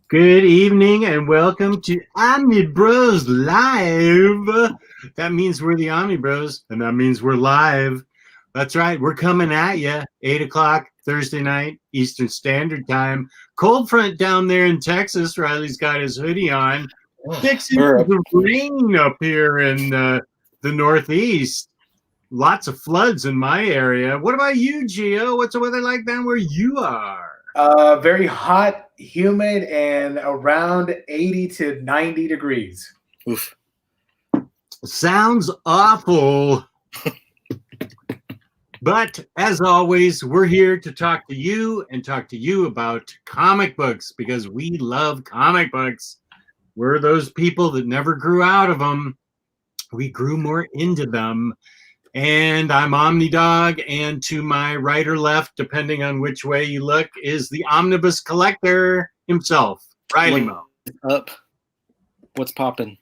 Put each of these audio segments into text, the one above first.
Good evening and welcome to OmniBros Live. That means we're the OmniBros, and that means we're live. That's right, we're coming at you 8 o'clock Thursday night, Eastern Standard Time. Cold front down there in Texas. Riley's got his hoodie on. 6 inches of rain up here in the Northeast. Lots of floods in my area. What about you, Gio? What's the weather like down where you are? Very hot, humid, and around 80 to 90 degrees. Oof. Sounds awful. But as always, we're here to talk to you and talk to you about comic books because we love comic books. We're those people that never grew out of them. We grew more into them. And I'm Omnidog, and to my right or left, depending on which way you look, is the Omnibus collector himself, Ryley. Up. What's popping?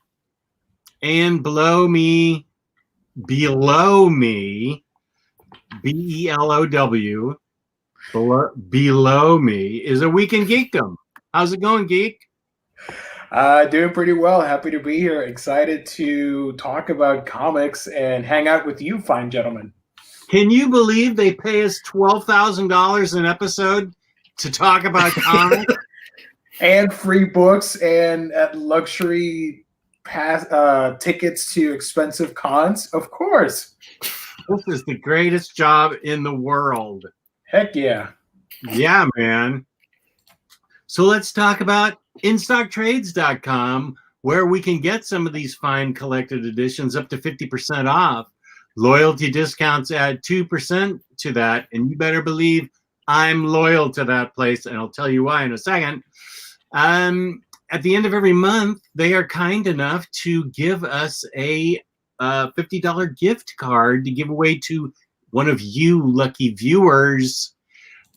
And below me, below me, B-E-L-O-W, below me is a week in Geekdom. How's it going, Geek? Doing pretty well. Happy to be here. Excited to talk about comics and hang out with you, fine gentlemen. Can you believe they pay us $12,000 an episode to talk about comics? And free books and luxury tickets to expensive cons? Of course. This is the greatest job in the world. Heck yeah. Yeah, man. So let's talk about InStockTrades.com, where we can get some of these fine collected editions up to 50% off. Loyalty discounts add 2% to that, and you better believe I'm loyal to that place, and I'll tell you why in a second. At the end of every month, they are kind enough to give us a $50 gift card to give away to one of you lucky viewers.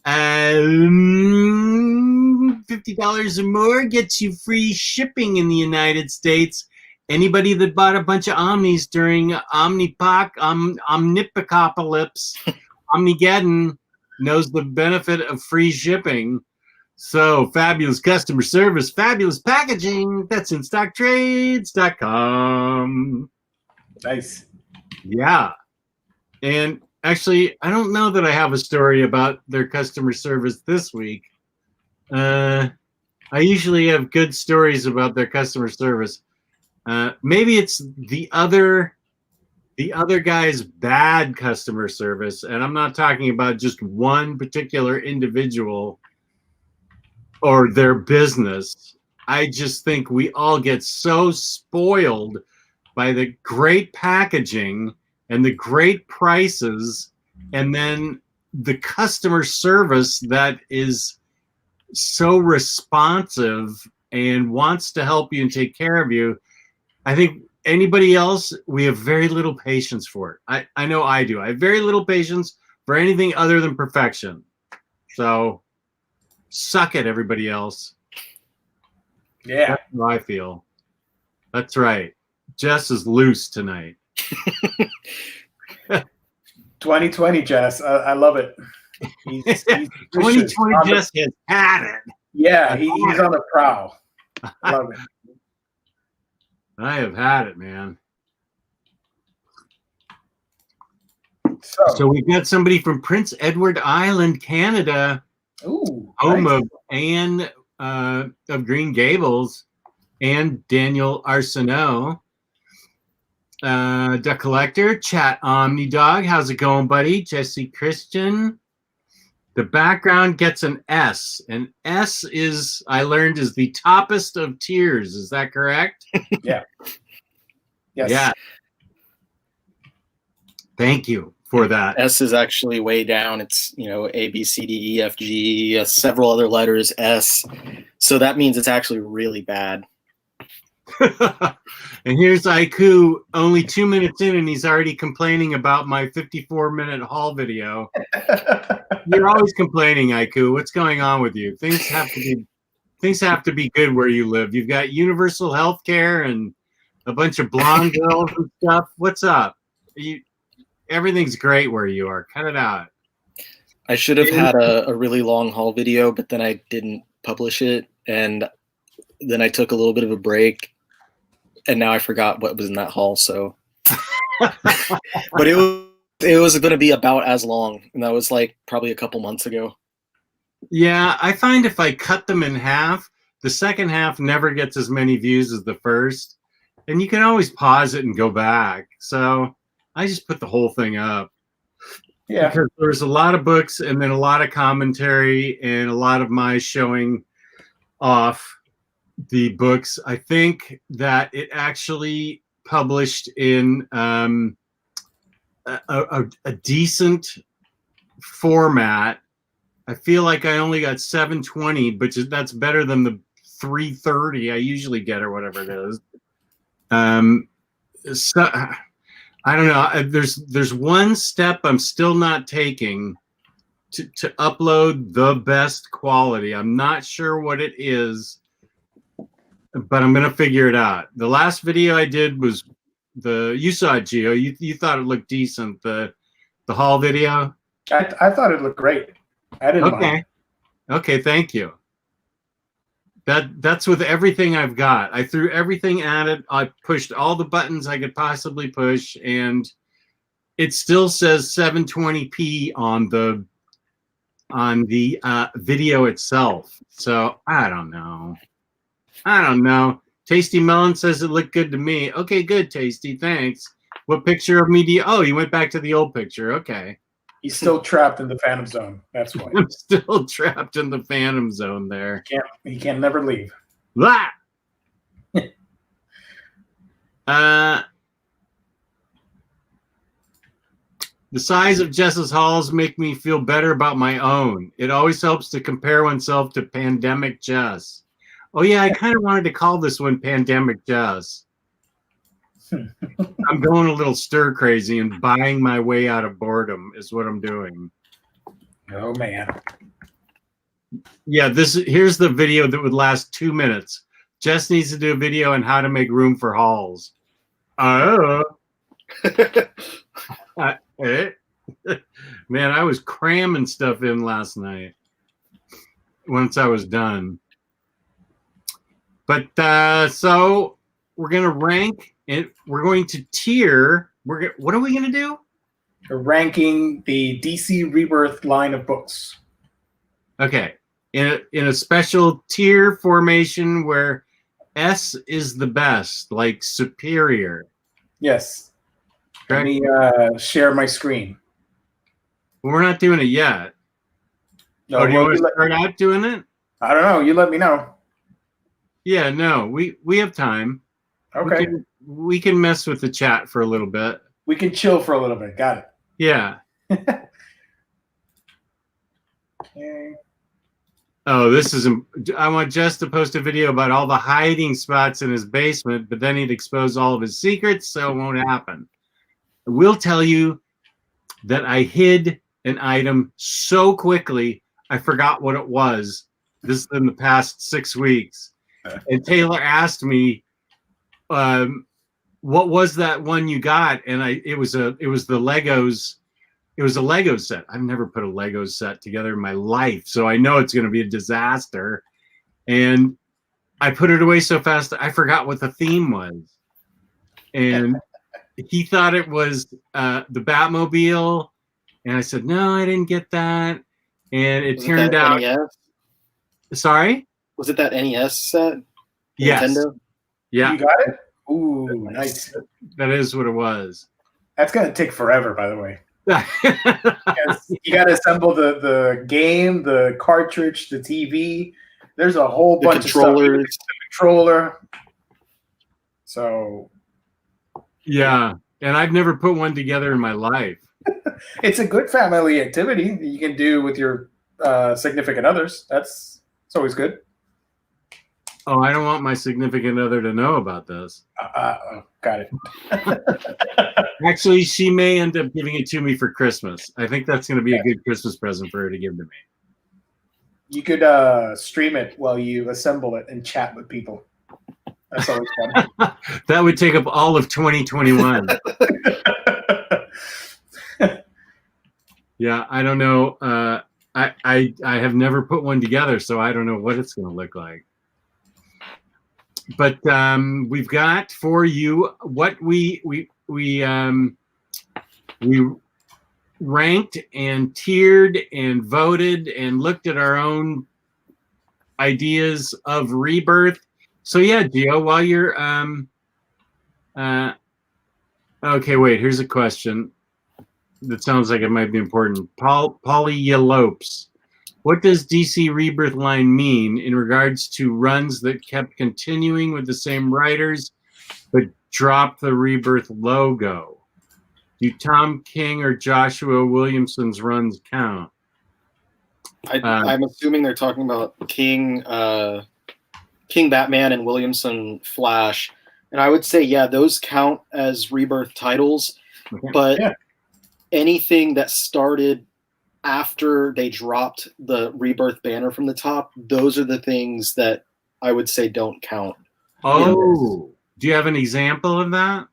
$50 or more gets you free shipping in the United States. Anybody that bought a bunch of Omnis during Omnipocalypse, Omnigeddon, knows the benefit of free shipping. So fabulous customer service, fabulous packaging. That's InStockTrades.com. Nice. Yeah. And actually, I don't know that I have a story about their customer service this week. I usually have good stories about their customer service. Maybe it's the other guy's bad customer service, and I'm not talking about just one particular individual or their business. I just think we all get so spoiled by the great packaging and the great prices, and then the customer service that is so responsive and wants to help you and take care of you. I think anybody else, we have very little patience for it. I know I do. I have very little patience for anything other than perfection. So suck it, everybody else. Yeah. That's how I feel. That's right. Jess is loose tonight. 2020, Jess. I love it. He's 2020 Jess has had it. Yeah, he's on the prowl. Love it. I have had it, man. So we've got somebody from Prince Edward Island, Canada, home nice. of Anne of Green Gables and Daniel Arsenault. The collector, Chat Omnidog. How's it going, buddy? Jesse Christian. The background gets an S. And S is, I learned, is the toppest of tiers. Is that correct? Yeah. Yes. Yeah. Thank you for that. S is actually way down. It's, A, B, C, D, E, F, G, several other letters, S. So that means it's actually really bad. And here's Aiku, only 2 minutes in, and he's already complaining about my 54-minute haul video. You're always complaining, Aiku. What's going on with you? Things have to be good where you live. You've got universal health care and a bunch of blonde girls and stuff. What's up? Everything's great where you are. Cut it out. I should have had a really long haul video, but then I didn't publish it. And then I took a little bit of a break, and now I forgot what was in that haul. So, but it was going to be about as long, and that was like probably a couple months ago. Yeah, I find if I cut them in half, the second half never gets as many views as the first, and you can always pause it and go back. So I just put the whole thing up. Yeah. Because there's a lot of books and then a lot of commentary and a lot of my showing off the books. I think that it actually published in a decent format. I feel like I only got 720, but that's better than the 330 I usually get or whatever it is. So I don't know. There's one step I'm still not taking to upload the best quality. I'm not sure what it is, but I'm gonna figure it out. The last video I did was you saw it, Gio. You thought it looked decent. The haul video. I thought it looked great. I didn't mind. Okay, thank you. That's with everything I've got. I threw everything at it. I pushed all the buttons I could possibly push, and it still says 720p on the video itself. So I don't know. Tasty Melon says it looked good to me. Okay, good, Tasty. Thanks. What picture of me do you? Oh, you went back to the old picture. Okay. He's still trapped in the Phantom Zone. That's why. I'm still trapped in the Phantom Zone there. He can never leave. Blah! The size of Jess's hauls make me feel better about my own. It always helps to compare oneself to Pandemic Jess. Oh yeah, I kind of wanted to call this one Pandemic Jess. I'm going a little stir crazy and buying my way out of boredom is what I'm doing. Oh man. Yeah, here's the video that would last 2 minutes. Jess needs to do a video on how to make room for hauls. Man, I was cramming stuff in last night once I was done. But so we're gonna rank it. We're going to tier. What are we gonna do? We're ranking the DC Rebirth line of books. Okay. In a special tier formation where S is the best, like superior. Yes. Correct? Let me share my screen. We're not doing it yet. No, do you want to start out doing it? I don't know. You let me know. Yeah, no, we have time. Okay. We can mess with the chat for a little bit. We can chill for a little bit. Got it. Yeah. Okay. Oh, I want Jess to post a video about all the hiding spots in his basement, but then he'd expose all of his secrets, so it won't happen. I will tell you that I hid an item so quickly, I forgot what it was. This is in the past 6 weeks. And Taylor asked me, what was that one you got? And it was the Legos. It was a Lego set. I've never put a Lego set together in my life, so I know it's going to be a disaster. And I put it away so fast I forgot what the theme was. And he thought it was the Batmobile, and I said, no, I didn't get that. And it turned out. NES? Sorry? Was it that NES set? Yes. Nintendo? Yeah. You got it? Ooh, nice. That is what it was. That's going to take forever, by the way. You got to assemble the game, the cartridge, the TV. There's a whole bunch of stuff. The controller. So. Yeah. And I've never put one together in my life. It's a good family activity that you can do with your significant others. It's always good. Oh, I don't want my significant other to know about this. Got it. Actually, she may end up giving it to me for Christmas. I think that's going to be a good Christmas present for her to give to me. You could stream it while you assemble it and chat with people. That's always fun. That would take up all of 2021. Yeah, I don't know. I have never put one together, so I don't know what it's going to look like. but we've got for you what we ranked and tiered and voted and looked at our own ideas of Rebirth. So yeah, Gio, while you're okay, wait, here's a question that sounds like it might be important. Polyelopes. What does DC Rebirth line mean in regards to runs that kept continuing with the same writers but dropped the Rebirth logo? Do Tom King or Joshua Williamson's runs count? I'm assuming they're talking about King Batman and Williamson Flash. And I would say, yeah, those count as Rebirth titles. Okay. But anything that started after they dropped the Rebirth banner from the top, those are the things that I would say don't count. Oh, do you have an example of that?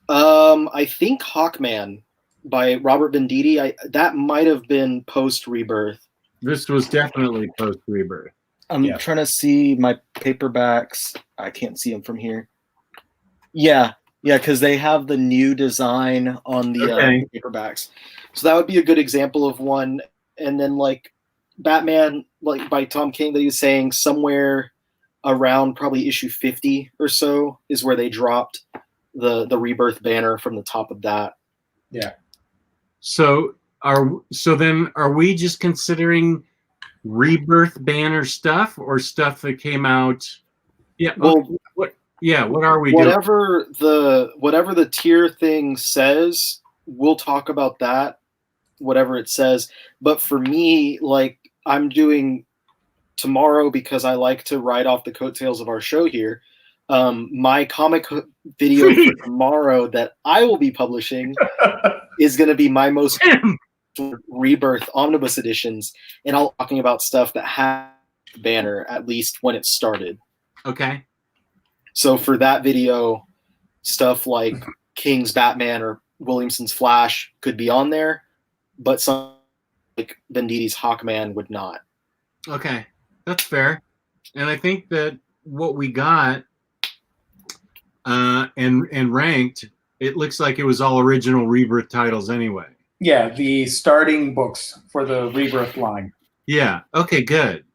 I think Hawkman by Robert Venditti, that might have been post-Rebirth. This was definitely post-Rebirth. I'm trying to see my paperbacks. I can't see them from here. Yeah, because they have the new design on the paperbacks. So that would be a good example of one. And then like Batman, like by Tom King, that he was saying somewhere around probably issue 50 or so is where they dropped the Rebirth banner from the top of that. Yeah. So then are we just considering Rebirth banner stuff or stuff that came out? Yeah. Well, what are we doing? Whatever the tier thing says, we'll talk about that. Whatever it says. But for me, like I'm doing tomorrow because I like to ride off the coattails of our show here. My comic video for tomorrow that I will be publishing is going to be my most Rebirth Omnibus editions, and I'll be talking about stuff that had the banner at least when it started. Okay. So for that video, stuff like King's Batman or Williamson's Flash could be on there, but some like Venditti's Hawkman would not. Okay, that's fair. And I think that what we got and ranked, it looks like it was all original Rebirth titles anyway. Yeah, the starting books for the Rebirth line. Yeah. Okay, good.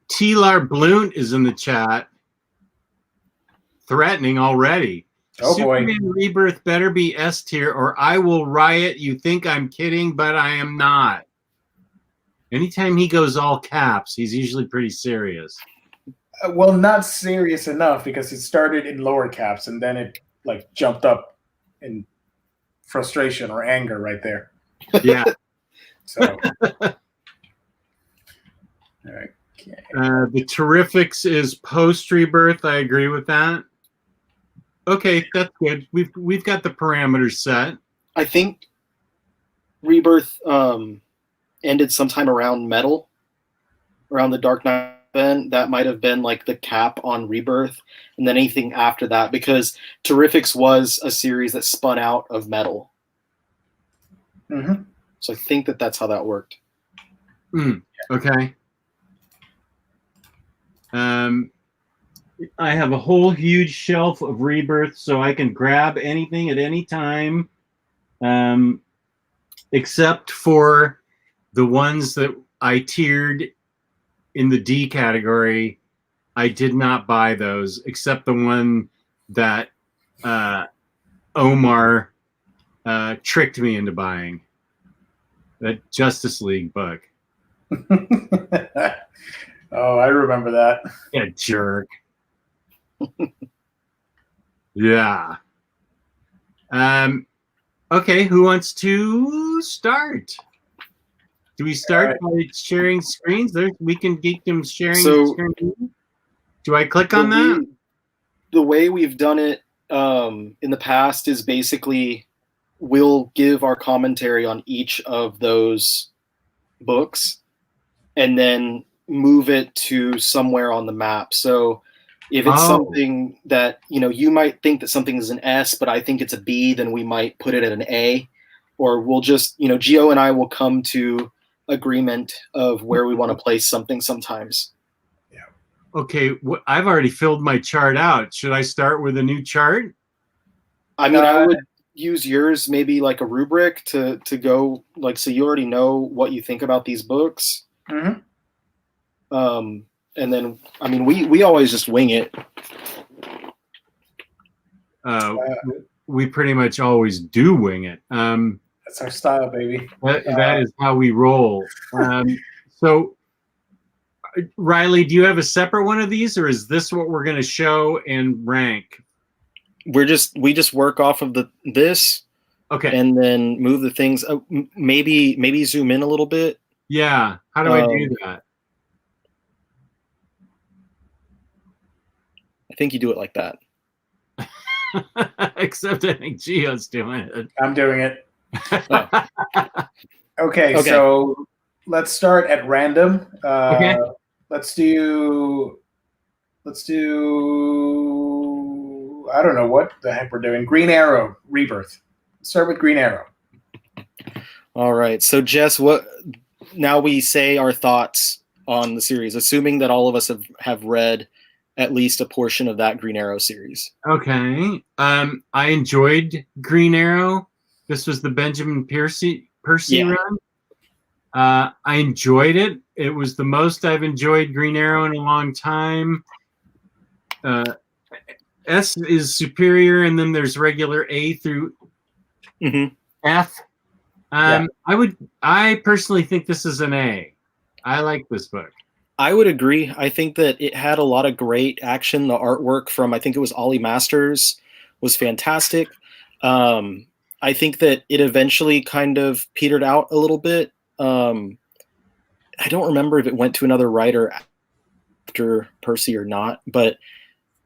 T-Lar Blunt is in the chat, threatening already. Oh, Superman boy. Rebirth better be S tier or I will riot. You think I'm kidding, but I am not. Anytime he goes all caps, he's usually pretty serious. Well, not serious enough because it started in lower caps and then it like jumped up in frustration or anger right there. Yeah. So, okay. The Terrifics is post Rebirth. I agree with that. Okay, that's good. We've got the parameters set. I think Rebirth ended sometime around Metal, around the Dark Knight event. That might have been like the cap on Rebirth, and then anything after that, because Terrifics was a series that spun out of Metal. Mm-hmm. So I think that's how that worked. Okay. I have a whole huge shelf of Rebirth, so I can grab anything at any time, except for the ones that I tiered in the D category. I did not buy those, except the one that Omar tricked me into buying. That Justice League book. Oh, I remember that. Yeah, jerk. Yeah. Okay, who wants to start? Do we start by sharing screens? We can Geekdom sharing screen. Do I click on that? The way we've done it in the past is basically we'll give our commentary on each of those books and then move it to somewhere on the map. So if it's something that, you might think that something is an S, but I think it's a B, then we might put it at an A. Or we'll just, Gio and I will come to agreement of where we want to place something sometimes. Okay, I've already filled my chart out. Should I start with a new chart? I mean, I would use yours, maybe like a rubric to go, like, so you already know what you think about these books. Mm-hmm. And then, I mean, we always just wing it. We pretty much always do wing it. That's our style, baby. That is how we roll. So, Riley, do you have a separate one of these, or is this what we're going to show and rank? We just work off of this, okay, and then move the things. Maybe zoom in a little bit. Yeah, how do I do that? I think you do it like that. Except I think Gio's doing it. I'm doing it. Okay, so let's start at random. Okay. Let's do. I don't know what the heck we're doing. Green Arrow Rebirth. Let's start with Green Arrow. All right. So Jess, now we say our thoughts on the series, assuming that all of us have read at least a portion of that Green Arrow series. Okay. I enjoyed Green Arrow. This was the Benjamin Percy run. I enjoyed it. It was the most I've enjoyed Green Arrow in a long time. S is superior, and then there's regular A through F. I personally think this is an A. I like this book. I would agree. I think that it had a lot of great action. The artwork from, I think it was Ollie Masters, was fantastic. I think that it eventually kind of petered out a little bit. I don't remember if it went to another writer after Percy or not, but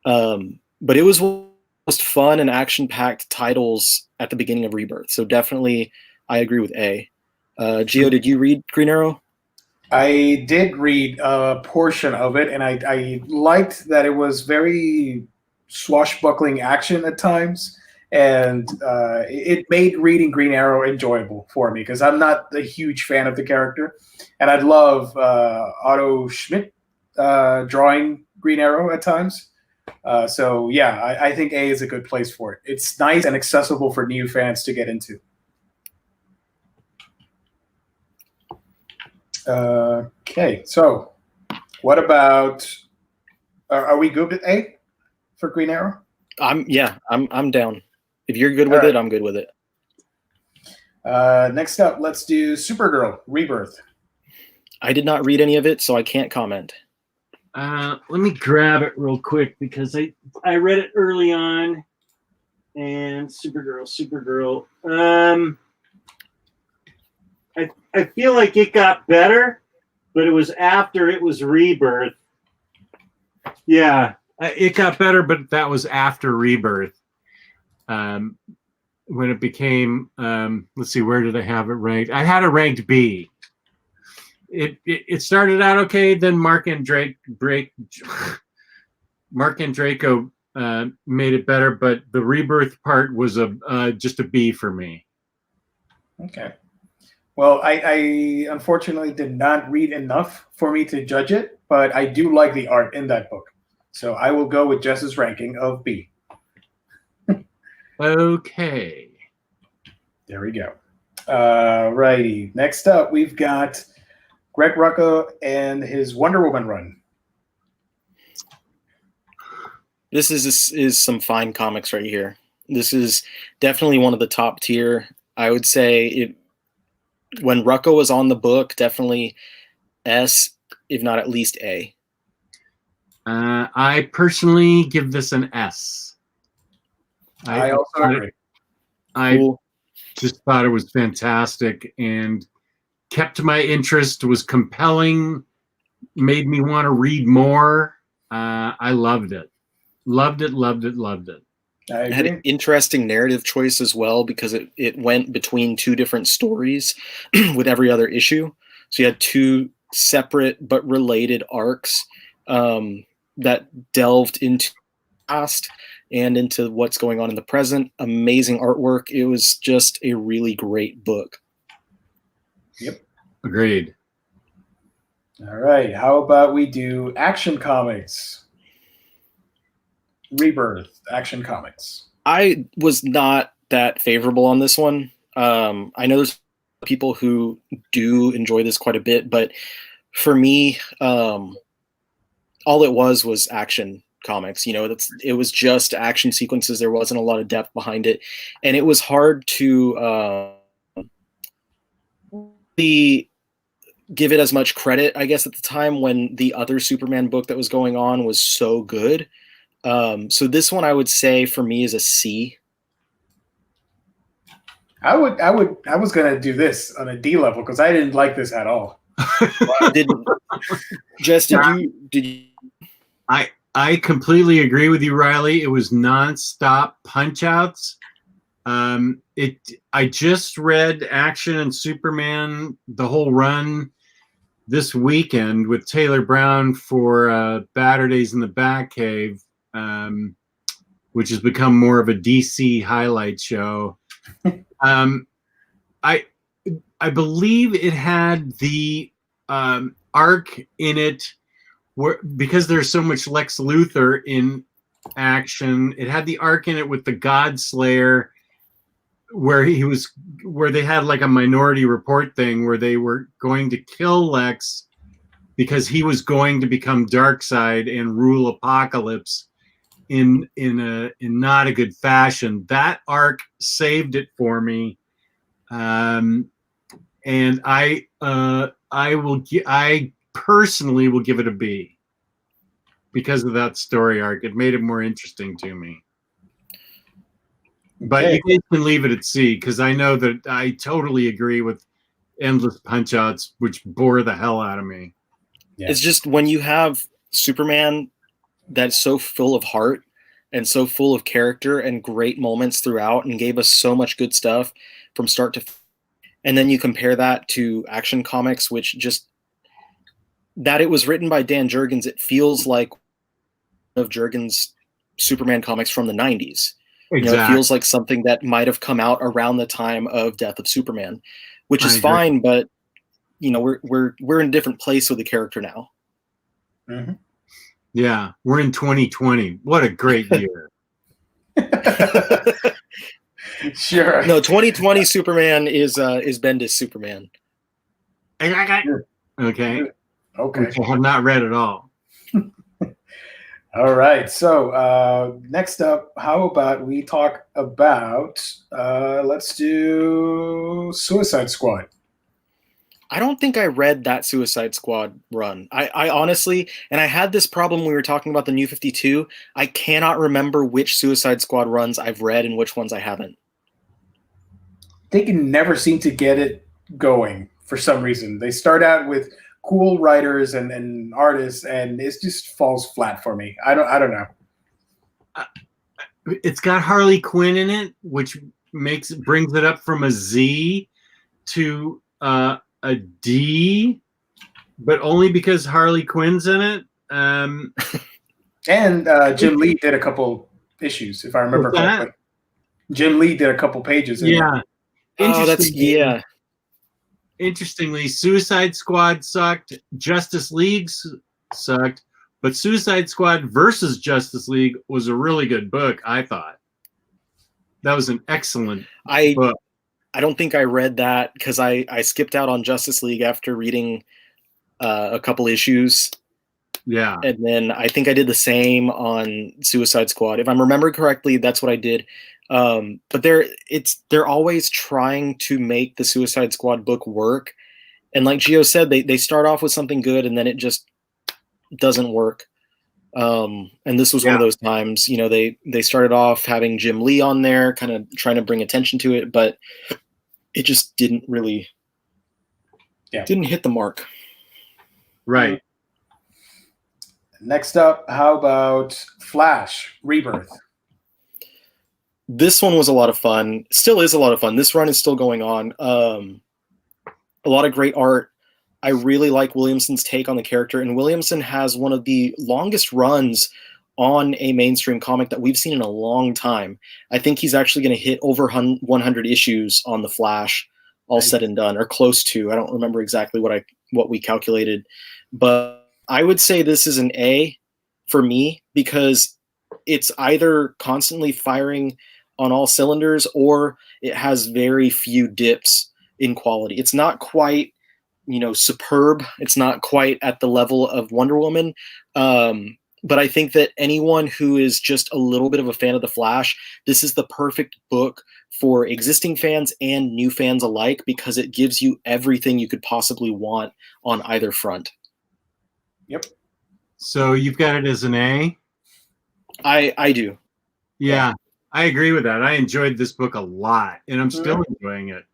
it was one of the most fun and action-packed titles at the beginning of Rebirth. So definitely, I agree with A. Gio, did you read Green Arrow? I did read a portion of it, and I liked that it was very swashbuckling action at times, and it made reading Green Arrow enjoyable for me because I'm not a huge fan of the character, and I'd love Otto Schmidt drawing Green Arrow at times. So yeah, I think A is a good place for it. It's nice and accessible for new fans to get into. Okay, so what about? Are we good with A for Green Arrow? I'm down. If you're good with it, I'm good with it. Next up, let's do Supergirl Rebirth. I did not read any of it, so I can't comment. Let me grab it real quick because I read it early on. And Supergirl. I feel like it got better, but it was after it was Rebirth. Yeah, it got better, but that was after Rebirth. When it became, let's see, where did I have it ranked? I had it ranked B. It started out okay, then Mark and Draco made it better, but the Rebirth part was just a B for me. Okay. Well, I unfortunately did not read enough for me to judge it, but I do like the art in that book. So I will go with Jess's ranking of B. Okay. There we go. Righty. Next up, we've got Greg Rucka and his Wonder Woman run. This is some fine comics right here. This is definitely one of the top tier. I would say when Rucka was on the book, definitely S, if not at least A. I personally give this an S. I also agree. I just thought it was fantastic and kept my interest, was compelling, made me want to read more. I loved it. Loved it. It had an interesting narrative choice as well because it went between two different stories with every other issue. So you had two separate but related arcs that delved into the past and into what's going on in the present. Amazing artwork. It was just a really great book. Yep. Agreed. All right. How about we do Action Comics? Rebirth, Action Comics. I was not that favorable on this one. I know there's people who do enjoy this quite a bit, but for me, all it was action comics. It was just action sequences. There wasn't a lot of depth behind it, and it was hard to give it as much credit, I guess, at the time when the other Superman book that was going on was so good. So this one I would say for me is a C. I was gonna do this on a D level because I didn't like this at all. Did you? I completely agree with you, Riley. It was nonstop punch outs. I just read Action and Superman, the whole run this weekend with Taylor Brown for Batter Days in the Batcave, which has become more of a DC highlight show. I believe it had the arc in it where, because there's so much Lex Luthor in Action, it had the arc in it with the God Slayer, where they had like a Minority Report thing where they were going to kill Lex because he was going to become Darkseid and rule Apokolips in not a good fashion. That arc saved it for me, and I personally will give it a B because of that story arc. It made it more interesting to me. But Okay. you guys can leave it at C because I know that I totally agree with endless punch outs, which bore the hell out of me. Yeah. It's just when you have Superman that's so full of heart and so full of character and great moments throughout and gave us so much good stuff from start to and then you compare that to Action Comics, which just that it was written by Dan Jurgens, it feels like one of Jurgens' Superman comics from the 90s. Exactly. It feels like something that might have come out around the time of Death of Superman, which is I agree. fine, but we're in a different place with the character now. Mm-hmm. Yeah, we're in 2020. What a great year. Sure. No, 2020 Superman is Bendis Superman. Okay. Okay. Which I have not read at all. All right. So next up, how about we talk about let's do Suicide Squad. I don't think I read that Suicide Squad run. I honestly, and I had this problem when we were talking about the New 52. I cannot remember which Suicide Squad runs I've read and which ones I haven't. They can never seem to get it going for some reason. They start out with cool writers and artists, and it just falls flat for me. I don't know. It's got Harley Quinn in it, which brings it up from a Z to a D, but only because Harley Quinn's in it. And Jim Lee did a couple issues, if I remember correctly. Jim Lee did a couple pages. Yeah. Oh, that's yeah. Interestingly, Suicide Squad sucked, Justice League sucked, but Suicide Squad versus Justice League was a really good book, I thought. That was an excellent book. I don't think I read that because I skipped out on Justice League after reading a couple issues. Yeah. And then I think I did the same on Suicide Squad. If I'm remembering correctly, that's what I did. But they're always trying to make the Suicide Squad book work. And like Gio said, they start off with something good and then it just doesn't work. And this was one of those times, they started off having Jim Lee on there, kind of trying to bring attention to it, but it just didn't really didn't hit the mark. Right. Next up, how about Flash Rebirth? This one was a lot of fun. Still is a lot of fun. This run is still going on. A lot of great art. I really like Williamson's take on the character, and Williamson has one of the longest runs on a mainstream comic that we've seen in a long time. I think he's actually going to hit over 100 issues on The Flash all said and done, or close to. I don't remember exactly what we calculated, but I would say this is an A for me because it's either constantly firing on all cylinders or it has very few dips in quality. It's not quite, superb. It's not quite at the level of Wonder Woman. But I think that anyone who is just a little bit of a fan of The Flash, this is the perfect book for existing fans and new fans alike because it gives you everything you could possibly want on either front. Yep. So you've got it as an A? I do. Yeah, I agree with that. I enjoyed this book a lot, and I'm still enjoying it.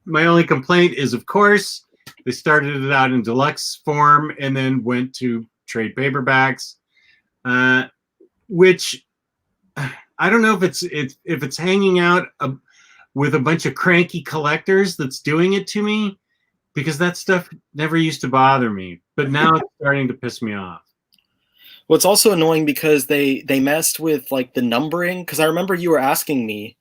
My only complaint is, of course, they started it out in deluxe form and then went to trade paperbacks, which I don't know if it's hanging out with a bunch of cranky collectors that's doing it to me, because that stuff never used to bother me, but now it's starting to piss me off. Well, it's also annoying because they messed with like the numbering. Because I remember you were asking me,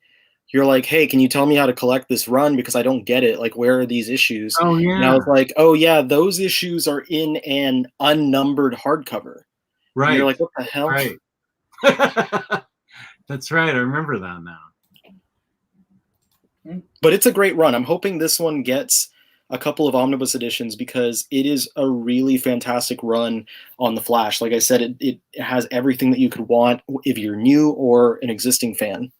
you're like, hey, can you tell me how to collect this run? Because I don't get it. Like, where are these issues? Oh, yeah. And I was like, oh, yeah, those issues are in an unnumbered hardcover. Right. And you're like, what the hell? Right. That's right. I remember that now. But it's a great run. I'm hoping this one gets a couple of omnibus editions because it is a really fantastic run on The Flash. Like I said, it has everything that you could want if you're new or an existing fan.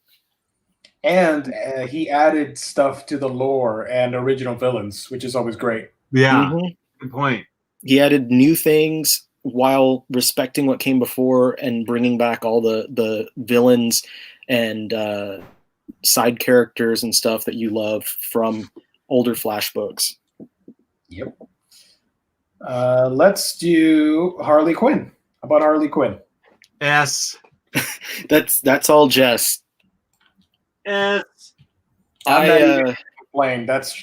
And he added stuff to the lore and original villains, which is always great. Yeah, good point. He added new things while respecting what came before and bringing back all the villains and side characters and stuff that you love from older Flash books. Yep. Let's do Harley Quinn. How about Harley Quinn? S. That's all Jess. S. I'm not even playing. That's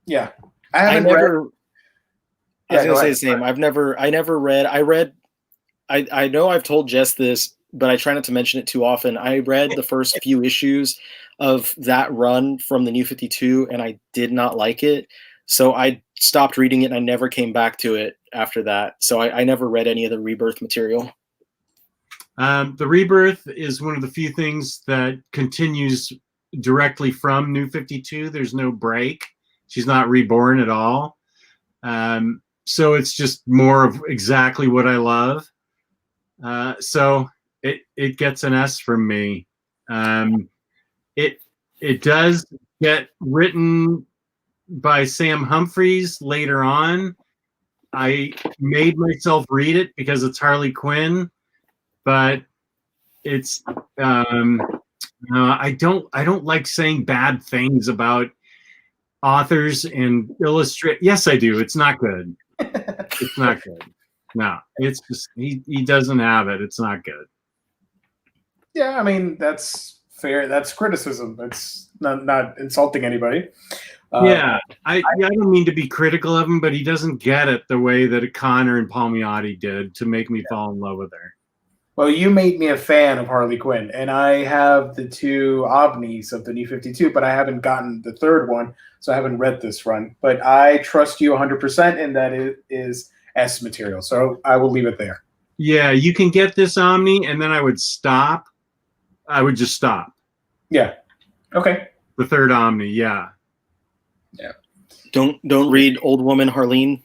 yeah. I never. I was gonna say the same. I never read. I know I've told Jess this, but I try not to mention it too often. I read the first few issues of that run from the New 52, and I did not like it. So I stopped reading it, and I never came back to it after that. So I never read any of the Rebirth material. The Rebirth is one of the few things that continues directly from New 52. There's no break. She's not reborn at all. So it's just more of exactly what I love. So it gets an S from me. It does get written by Sam Humphries later on. I made myself read it because it's Harley Quinn, but it's I don't like saying bad things about authors and illustrate. Yes, I do. It's not good. It's not good. No, it's just he doesn't have it. It's not good. Yeah, I mean that's fair. That's criticism. That's not insulting anybody. Yeah, I don't mean to be critical of him, but he doesn't get it the way that Connor and Palmiotti did to make me fall in love with her. Well, you made me a fan of Harley Quinn, and I have the 2 Omnis of the New 52, but I haven't gotten the 3rd one, so I haven't read this run. But I trust you 100% in that it is S material, so I will leave it there. Yeah, you can get this Omni, and then I would stop. I would just stop. Yeah. Okay. The 3rd Omni, yeah. Yeah. Don't read Old Woman Harleen.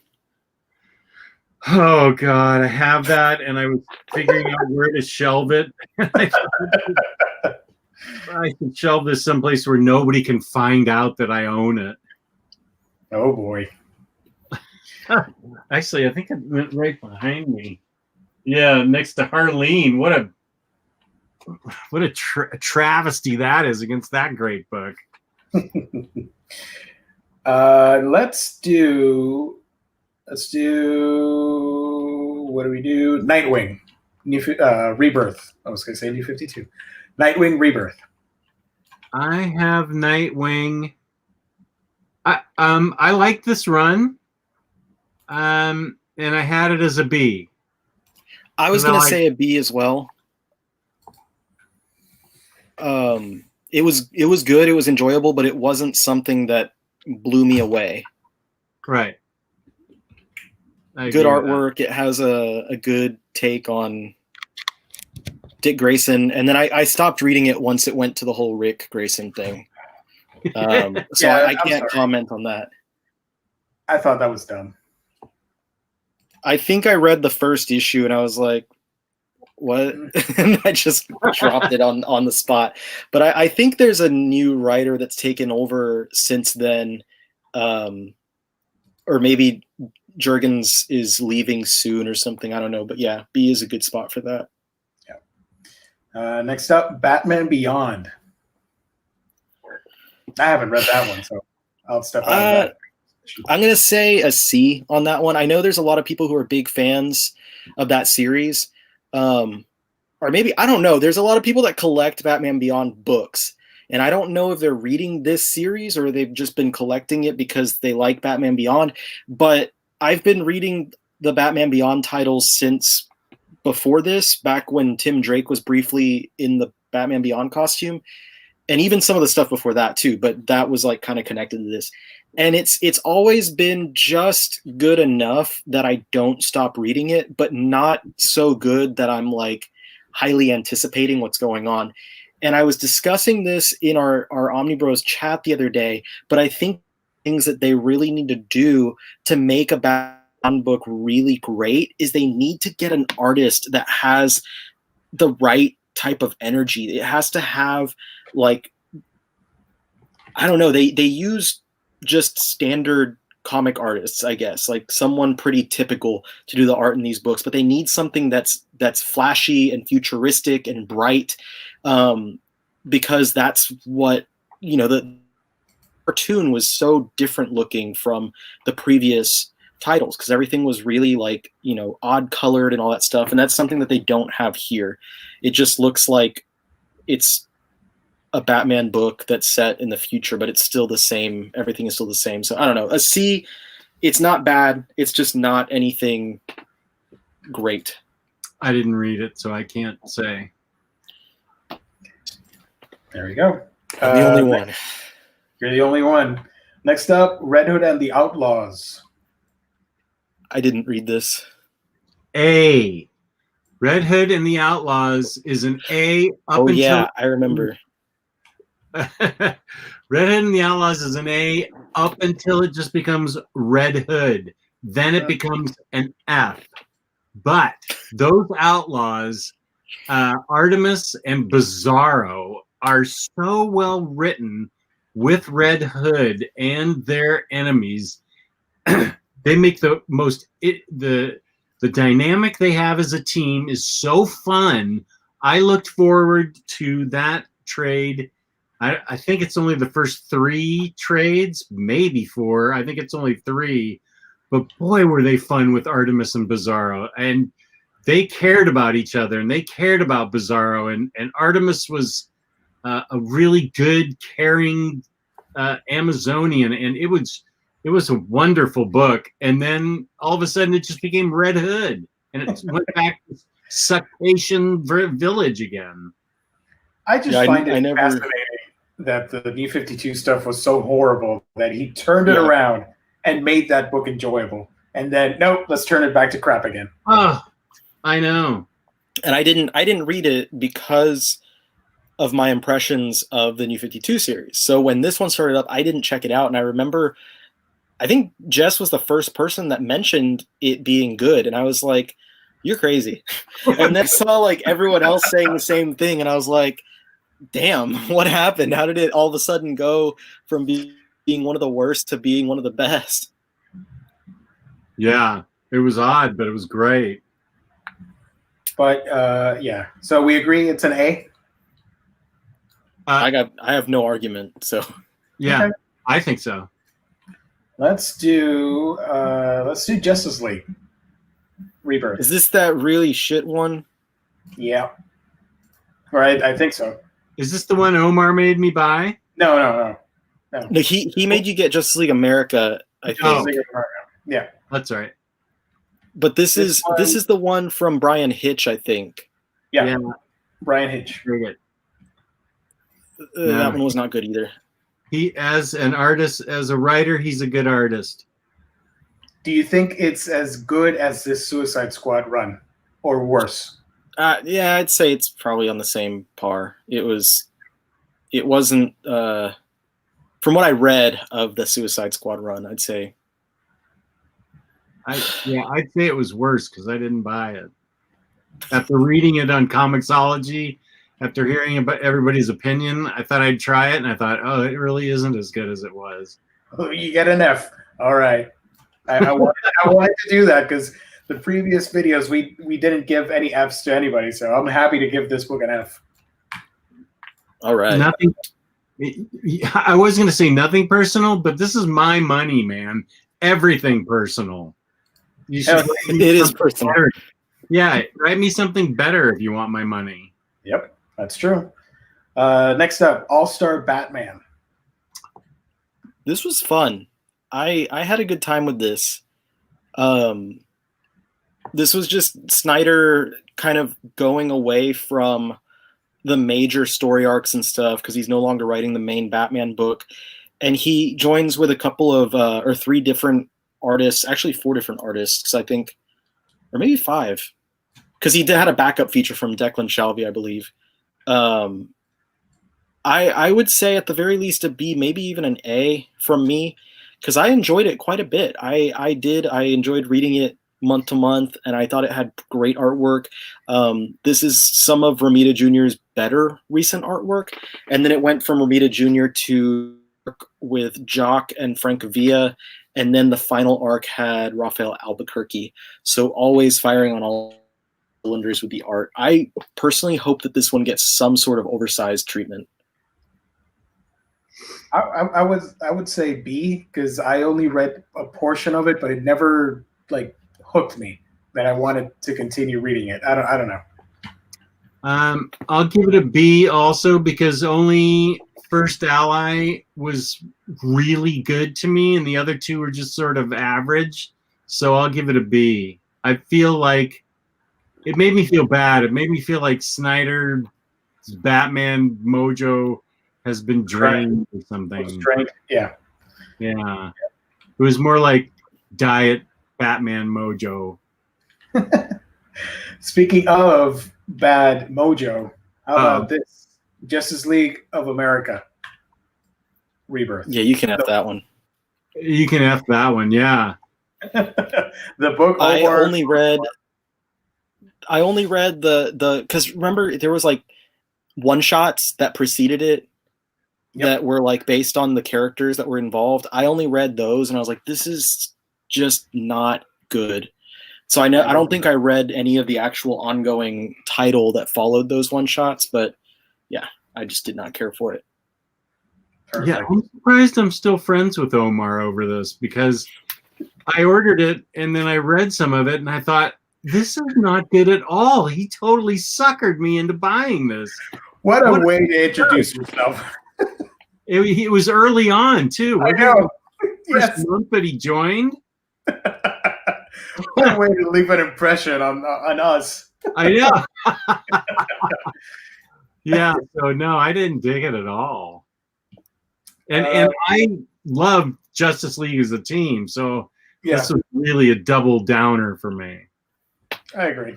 Oh God, I have that, and I was figuring out where to shelve it. I should shelve this someplace where nobody can find out that I own it. Oh boy. Actually, I think it went right behind me. Yeah, next to Harleen. What a travesty that is against that great book. Let's do. What do we do? Nightwing, Rebirth. I was going to say New 52. Nightwing Rebirth. I have Nightwing. I like this run. And I had it as a B. I was going to say a B as well. it was good. It was enjoyable, but it wasn't something that blew me away. Right. Good artwork. It has a good take on Dick Grayson, and then I stopped reading it once it went to the whole Rick Grayson thing. So I can't comment on that. I thought that was dumb. I think I read the first issue and I was like, what? And I just dropped it on the spot. But I think there's a new writer that's taken over since then. Or maybe Jurgens is leaving soon or something. I don't know. But yeah, B is a good spot for that. Yeah. Next up, Batman Beyond. I haven't read that one, so I'll step out of that. I'm going to say a C on that one. I know there's a lot of people who are big fans of that series. Or maybe, I don't know. There's a lot of people that collect Batman Beyond books. And I don't know if they're reading this series or they've just been collecting it because they like Batman Beyond. But I've been reading the Batman Beyond titles since before this, back when Tim Drake was briefly in the Batman Beyond costume. And even some of the stuff before that too, but that was like kind of connected to this. And it's always been just good enough that I don't stop reading it, but not so good that I'm like highly anticipating what's going on. And I was discussing this in our OmniBros chat the other day, but I think things that they really need to do to make a Batman book really great is they need to get an artist that has the right type of energy. It has to have like, I don't know, they use just standard comic artists, I guess, like someone pretty typical to do the art in these books, but they need something that's flashy and futuristic and bright, because that's what, you know, the cartoon was so different looking from the previous titles because everything was really like, you know, odd colored and all that stuff, and that's something that they don't have here. It just looks like it's a Batman book that's set in the future, but it's still the same. Everything is still the same. So I don't know. A C, it's not bad. It's just not anything great. I didn't read it, so I can't say. There you go. I'm the only one. You're the only one. Next up, Red Hood and the Outlaws. I didn't read this. A. Red Hood and the Outlaws is an A up until... yeah, I remember. Red Hood and the Outlaws is an A up until it just becomes Red Hood. Then it becomes an F. But those Outlaws, Artemis and Bizarro, are so well written with Red Hood and their enemies. They make the most... The dynamic they have as a team is so fun. I looked forward to that trade. I think it's only the first 3 trades, maybe 4. I think it's only 3. But boy, were they fun with Artemis and Bizarro. And they cared about each other, and they cared about Bizarro. And Artemis was a really good, caring Amazonian. And it was a wonderful book. And then all of a sudden it just became Red Hood. And it went back to Succation Village again. I just find it fascinating that the New 52 stuff was so horrible that he turned it around and made that book enjoyable. And then, nope, let's turn it back to crap again. Oh, I know. And I didn't read it because of my impressions of the New 52 series. So when this one started up, I didn't check it out. And I remember, I think Jess was the first person that mentioned it being good. And I was like, you're crazy. And then saw like everyone else saying the same thing. And I was like, damn, what happened? How did it all of a sudden go from being one of the worst to being one of the best? Yeah, it was odd, but it was great. But yeah, so we agree it's an A. I have no argument. So yeah, okay. I think so. Let's do Justice League Rebirth. Is this that really shit one? Yeah. Right, I think so. Is this the one Omar made me buy? No. No, he made you get Justice League America, I think. Oh. Yeah. That's right. But this is the one from Brian Hitch, I think. Yeah. Brian Hitch. Very good. That one was not good either. He, as an artist, as a writer, he's a good artist. Do you think it's as good as this Suicide Squad run, or worse? Yeah, I'd say it's probably on the same par. It wasn't. From what I read of the Suicide Squad run, I'd say. I'd say it was worse because I didn't buy it. After reading it on Comixology, after hearing about everybody's opinion, I thought I'd try it, and I thought, oh, it really isn't as good as it was. Oh, you get an F. All right. I wanted to do that because the previous videos we didn't give any Fs to anybody, so I'm happy to give this book an F. All right. Nothing. I was going to say nothing personal, but this is my money, man. Everything personal. You should. It is personal. Better. Yeah, write me something better if you want my money. Yep, that's true. Next up, All-Star Batman. This was fun. I had a good time with this. This was just Snyder kind of going away from the major story arcs and stuff because he's no longer writing the main Batman book. And he joins with a couple of, or 3 different artists, actually 4 different artists, I think, or maybe 5. Because he had a backup feature from Declan Shalvey, I believe. I would say at the very least a B, maybe even an A from me, because I enjoyed it quite a bit. I enjoyed reading it month to month, and I thought it had great artwork. This is some of Romita Jr.'s better recent artwork, and then it went from Romita Jr. to work with Jock and Frank Villa, and then the final arc had Rafael Albuquerque. So always firing on all cylinders with the art. I personally hope that this one gets some sort of oversized treatment. I would say B because I only read a portion of it, but it never hooked me that I wanted to continue reading it. I don't know. I'll give it a B also because only First Ally was really good to me, and the other 2 were just sort of average. So I'll give it a B. I feel like it made me feel bad. It made me feel like Snyder's Batman mojo has been drained or something. Yeah. Yeah. It was more like diet Batman mojo. Speaking of bad mojo, how about this? Justice League of America. Rebirth. Yeah, you can F that one. You can F that one, yeah. The book I only read the because remember there was one shots that preceded it. Yep. That were based on the characters that were involved. I only read those and I was like, this is just not good. So I don't think I read any of the actual ongoing title that followed those one shots, but yeah, I just did not care for it. Perfect. Yeah, I'm surprised I'm still friends with Omar over this because I ordered it and then I read some of it and I thought, this is not good at all. He totally suckered me into buying this. What a way to introduce yourself. It was early on, too. I know. First month that he joined. What a way to leave an impression on us. I know. Yeah, so no, I didn't dig it at all. And I love Justice League as a team, so this was really a double downer for me. I agree.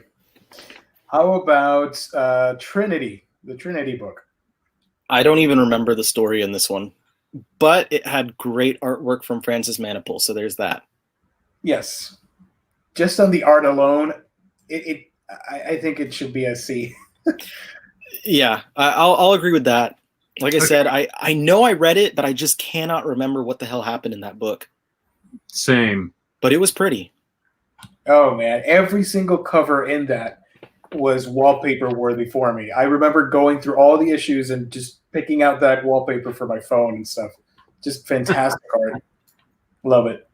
How about Trinity, the Trinity book? I don't even remember the story in this one, but it had great artwork from Francis Manapul, so there's that. Yes. Just on the art alone, I think it should be a C. Yeah, I'll agree with that. Like I said, I know I read it, but I just cannot remember what the hell happened in that book. Same. But it was pretty. Oh, man. Every single cover in that was wallpaper worthy for me. I remember going through all the issues and just picking out that wallpaper for my phone and stuff. Just fantastic art. Love it.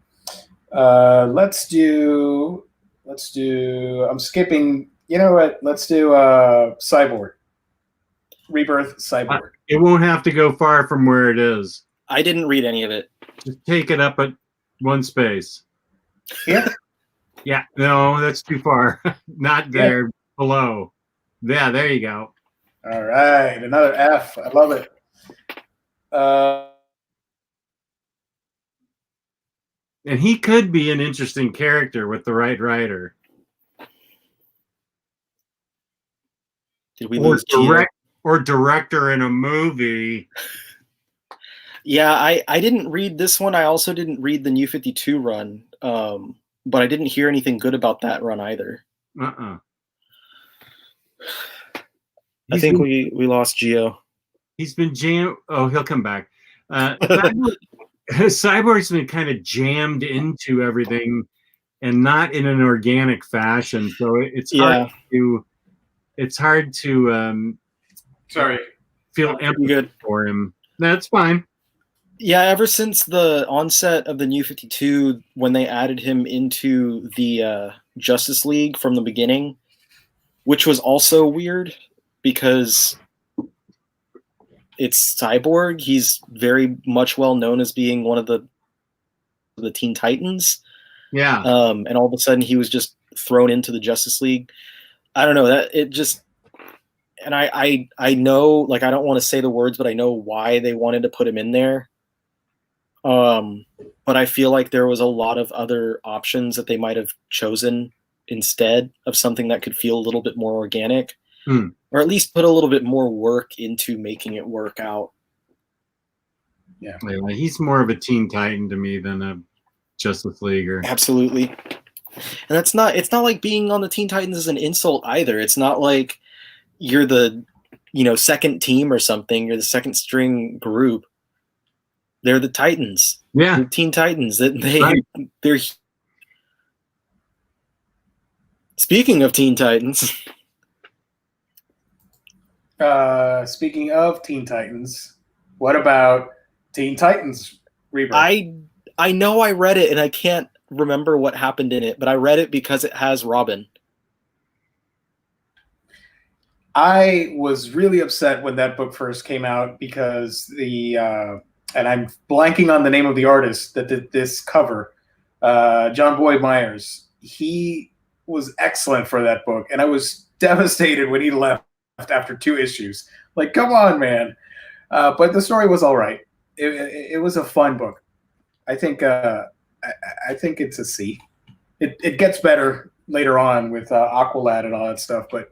Let's do I'm skipping, you know what? Let's do Cyborg. Rebirth Cyborg. It won't have to go far from where it is. I didn't read any of it. Just take it up at one space. Yeah. Yeah, no, that's too far. Not there, below. Yeah, there you go. All right, another F. I love it. Uh, And he could be an interesting character with the right writer. Did we lose Gio? Or director in a movie. Yeah, I didn't read this one. I also didn't read the New 52 run, but I didn't hear anything good about that run either. Uh-uh. I think we lost Gio. He's been jammed. Oh, he'll come back. Cyborg's been kind of jammed into everything and not in an organic fashion. So it's hard to feel empathy for him. That's fine. Yeah, ever since the onset of the New 52, when they added him into the Justice League from the beginning, which was also weird because it's Cyborg. He's very much well known as being one of the Teen Titans. Yeah. And all of a sudden he was just thrown into the Justice League. I don't know, that it just, and I know, like, I don't want to say the words, but I know why they wanted to put him in there. But I feel like there was a lot of other options that they might have chosen instead of something that could feel a little bit more organic, or at least put a little bit more work into making it work out. Yeah, he's more of a Teen Titan to me than a Justice Leaguer. Absolutely. And it's not like being on the Teen Titans is an insult either. It's not like you're the, second team or something. You're the second string group. They're the Titans. Yeah. The Teen Titans. They're Speaking of Teen Titans. Speaking of Teen Titans, what about Teen Titans Rebirth? I know I read it and I can't remember what happened in it, but I read it because it has Robin. I was really upset when that book first came out because and I'm blanking on the name of the artist that did this cover, John Boyd Myers. He was excellent for that book, and I was devastated when he left after 2 issues. Like, come on, man. But the story was all right. It was a fun book. I think it's a C. It gets better later on with Aqualad and all that stuff, but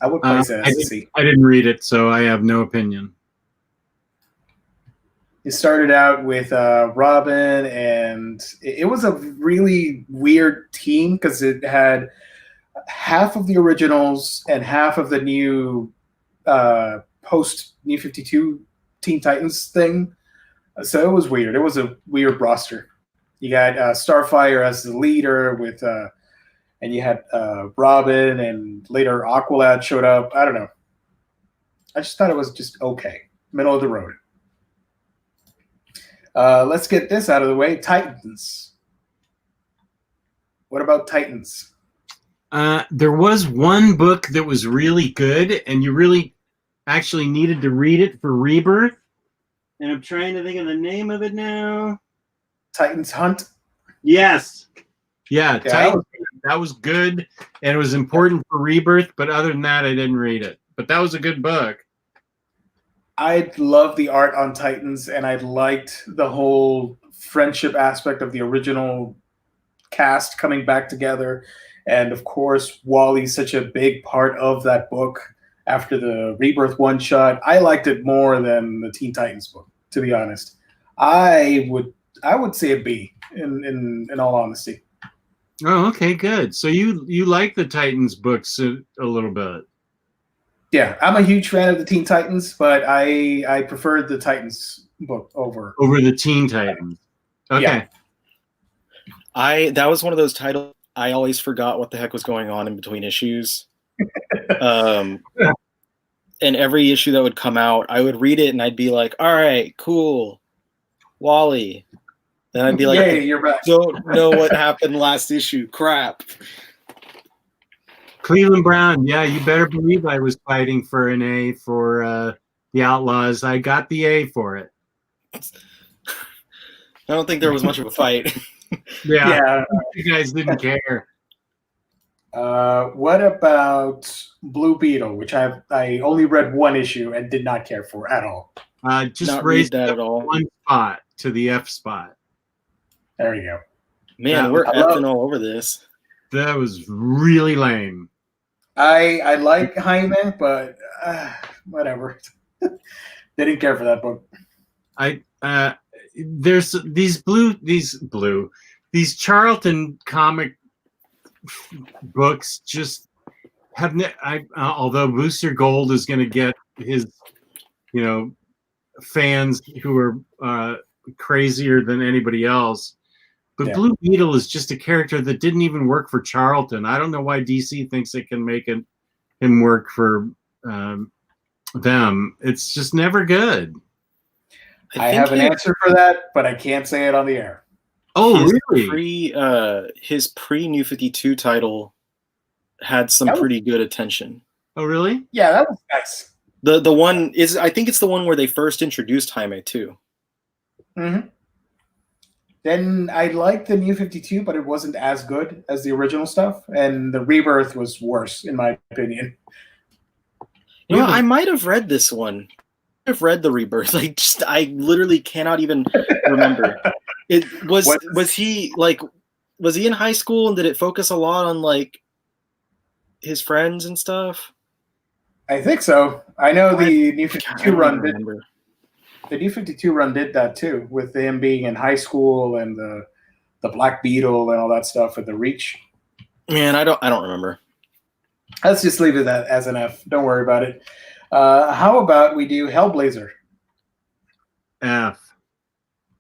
I would place it as a C. I didn't read it, so I have no opinion. It started out with Robin, and it was a really weird team because it had half of the originals and half of the new post New 52 Teen Titans thing. So it was weird. It was a weird roster. You got Starfire as the leader and you had Robin, and later Aqualad showed up. I don't know. I just thought it was just okay. Middle of the road. Let's get this out of the way. Titans. What about Titans? There was one book that was really good, and you really actually needed to read it for Rebirth. And I'm trying to think of the name of it now. Titans Hunt? Yes. Yeah, Titans, that was good, and it was important for Rebirth, but other than that, I didn't read it. But that was a good book. I love the art on Titans, and I liked the whole friendship aspect of the original cast coming back together. And of course, Wally's such a big part of that book after the Rebirth one-shot. I liked it more than the Teen Titans book, to be honest. I would say a B in all honesty. Oh, okay, good. So you like the Titans books a little bit. Yeah, I'm a huge fan of the Teen Titans, but I preferred the Titans book over the Teen Titans. Okay. Yeah. That was one of those titles I always forgot what the heck was going on in between issues. And every issue that would come out, I would read it and I'd be like, all right, cool. Wally. Then I'd be like, yay, you're back. Don't know what happened last issue. Crap. Cleveland Brown, yeah, you better believe I was fighting for an A for the Outlaws. I got the A for it. I don't think there was much of a fight. Yeah. You guys didn't care. What about Blue Beetle, which I only read one issue and did not care for at all. Just Not raise read that it at all. one spot to the F spot. There you go. Man, we're effing all over this. That was really lame. I like Jaime, but whatever. Didn't care for that book. There's these Charlton comic books just have although Booster Gold is going to get his fans who are crazier than anybody else, but Yeah. Blue Beetle is just a character that didn't even work for Charlton. I don't know why DC thinks it can make him work for them. It's just never good. I have an answer for that, but I can't say it on the air. Oh, really? His pre-New 52 title had some pretty good attention. Oh, really? Yeah, that was nice. The one is, I think it's the one where they first introduced Jaime too. Mm-hmm. Then I liked the New 52, but it wasn't as good as the original stuff, and the Rebirth was worse, in my opinion. I might have read this one. I've read the Rebirth. I literally cannot even remember. Was he in high school, and did it focus a lot on like his friends and stuff? I think so. I know the New 52 run did. The New 52 run did that too, with him being in high school and the Black Beetle and all that stuff with the Reach. Man, I don't remember. Let's just leave it as an F. Don't worry about it. How about we do Hellblazer? F.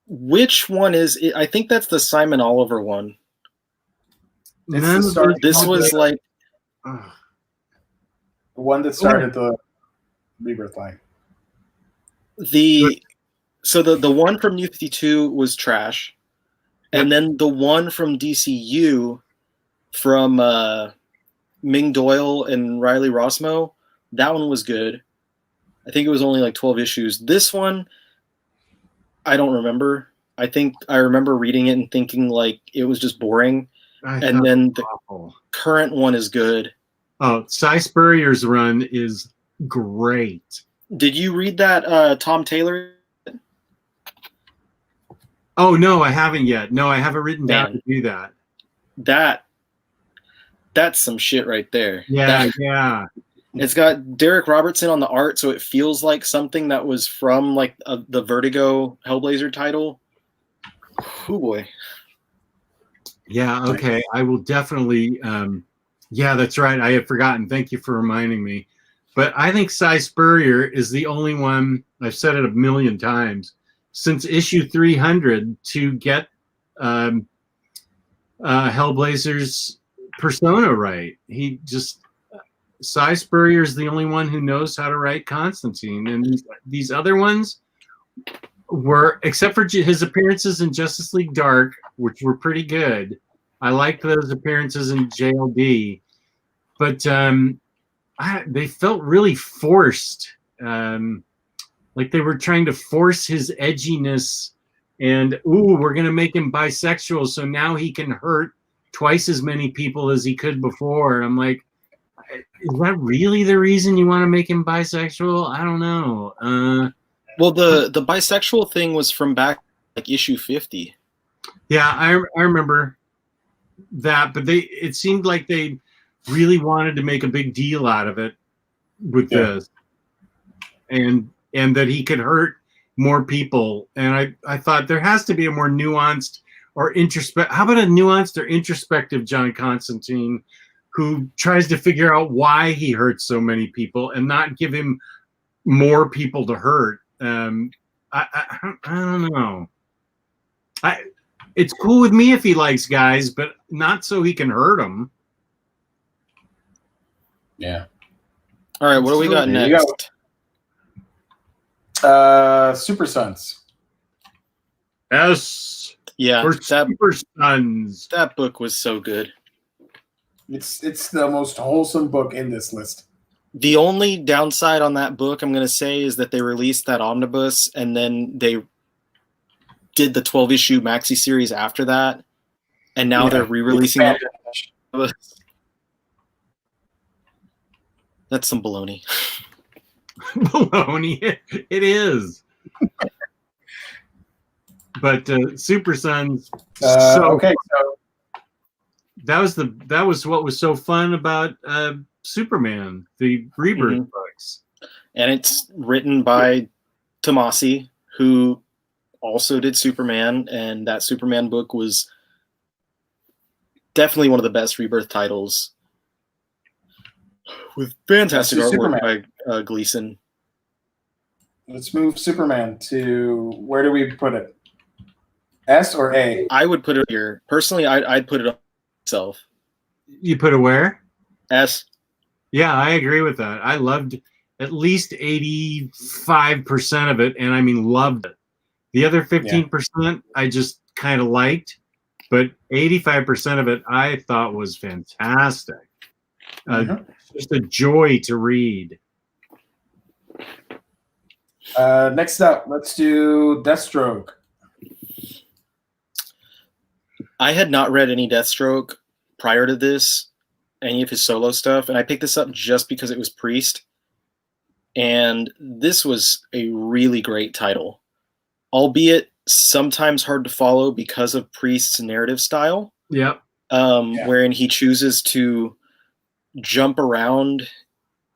Which one is it? I think that's the Simon Oliver one. This was like the one that started the Rebirth line. The one from New 52 was trash, and then the one from DCU from Ming Doyle and Riley Rossmo, that one was good. I think it was only like 12 issues. This one, I don't remember. I think I remember reading it and thinking like it was just boring. And then the current one is good. Oh, Cy Spurrier's run is great. Did you read that Tom Taylor? Oh, no, I haven't yet. No, I haven't written down to do that. That's some shit right there. Yeah. It's got Derek Robertson on the art, so it feels like something that was from like the Vertigo Hellblazer title. Oh boy. Yeah, okay. I will definitely yeah, that's right. I had forgotten. Thank you for reminding me. But I think Cy Spurrier is the only one, I've said it a million times, since issue 300 to get Hellblazer's persona right. Cy Spurrier is the only one who knows how to write Constantine. And these other ones were, except for his appearances in Justice League Dark, which were pretty good. I liked those appearances in JLD. But they felt really forced, like they were trying to force his edginess and, we're going to make him bisexual so now he can hurt twice as many people as he could before. I'm like, is that really the reason you want to make him bisexual? I don't know. Well, the bisexual thing was from back like issue 50. Yeah, I remember that, but it seemed like they really wanted to make a big deal out of it with this, and that he could hurt more people. And I thought there has to be a more nuanced or how about a nuanced or introspective John Constantine who tries to figure out why he hurts so many people and not give him more people to hurt. I don't know. It's cool with me if he likes guys, but not so he can hurt them. Yeah. All right, what do we got next? Super Sons. Yes. Yeah. Super Sons. That book was so good. It's the most wholesome book in this list. The only downside on that book, I'm going to say, is that they released that omnibus and then they did the 12-issue maxi series after that, and now they're re-releasing it. That's some baloney. Baloney. It is. But Super Sons. Okay, so that was what was so fun about Superman, the Rebirth books. And it's written by Tomasi, who also did Superman, and that Superman book was definitely one of the best Rebirth titles, with fantastic artwork by Gleason. Let's move Superman to, where do we put it? S or A? I would put it here. Personally, I'd put it up myself. You put it where? S. Yeah, I agree with that. I loved at least 85% of it, and I mean loved it. The other 15% I just kind of liked, but 85% of it I thought was fantastic. Just a joy to read. Next up, let's do Deathstroke. I had not read any Deathstroke prior to this, any of his solo stuff, and I picked this up just because it was Priest. And this was a really great title, albeit sometimes hard to follow because of Priest's narrative style. Yep. Wherein he chooses to jump around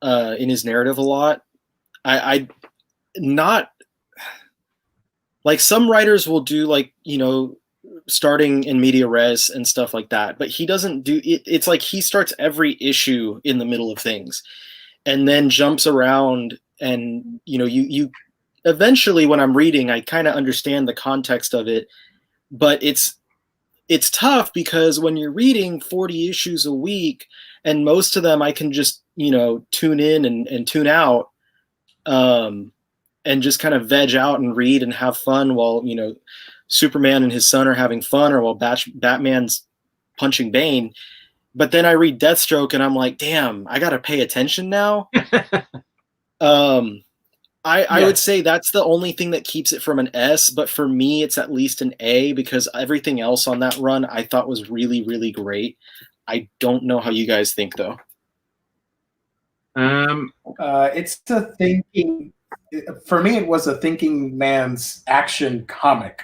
in his narrative a lot. I not like some writers will do, like, you know, starting in media res and stuff like that, but he doesn't do it. It's like he starts every issue in the middle of things and then jumps around, and you know, you eventually, when I'm reading, I kind of understand the context of it, but it's tough because when you're reading 40 issues a week, and most of them I can just, you know, tune in and tune out, and just kind of veg out and read and have fun while, you know, Superman and his son are having fun, or while Batman's punching Bane. But then I read Deathstroke and I'm like, damn, I got to pay attention now. I would say that's the only thing that keeps it from an S, but for me, it's at least an A, because everything else on that run I thought was really, really great. I don't know how you guys think, though. It's a thinking, for me, it was a thinking man's action comic.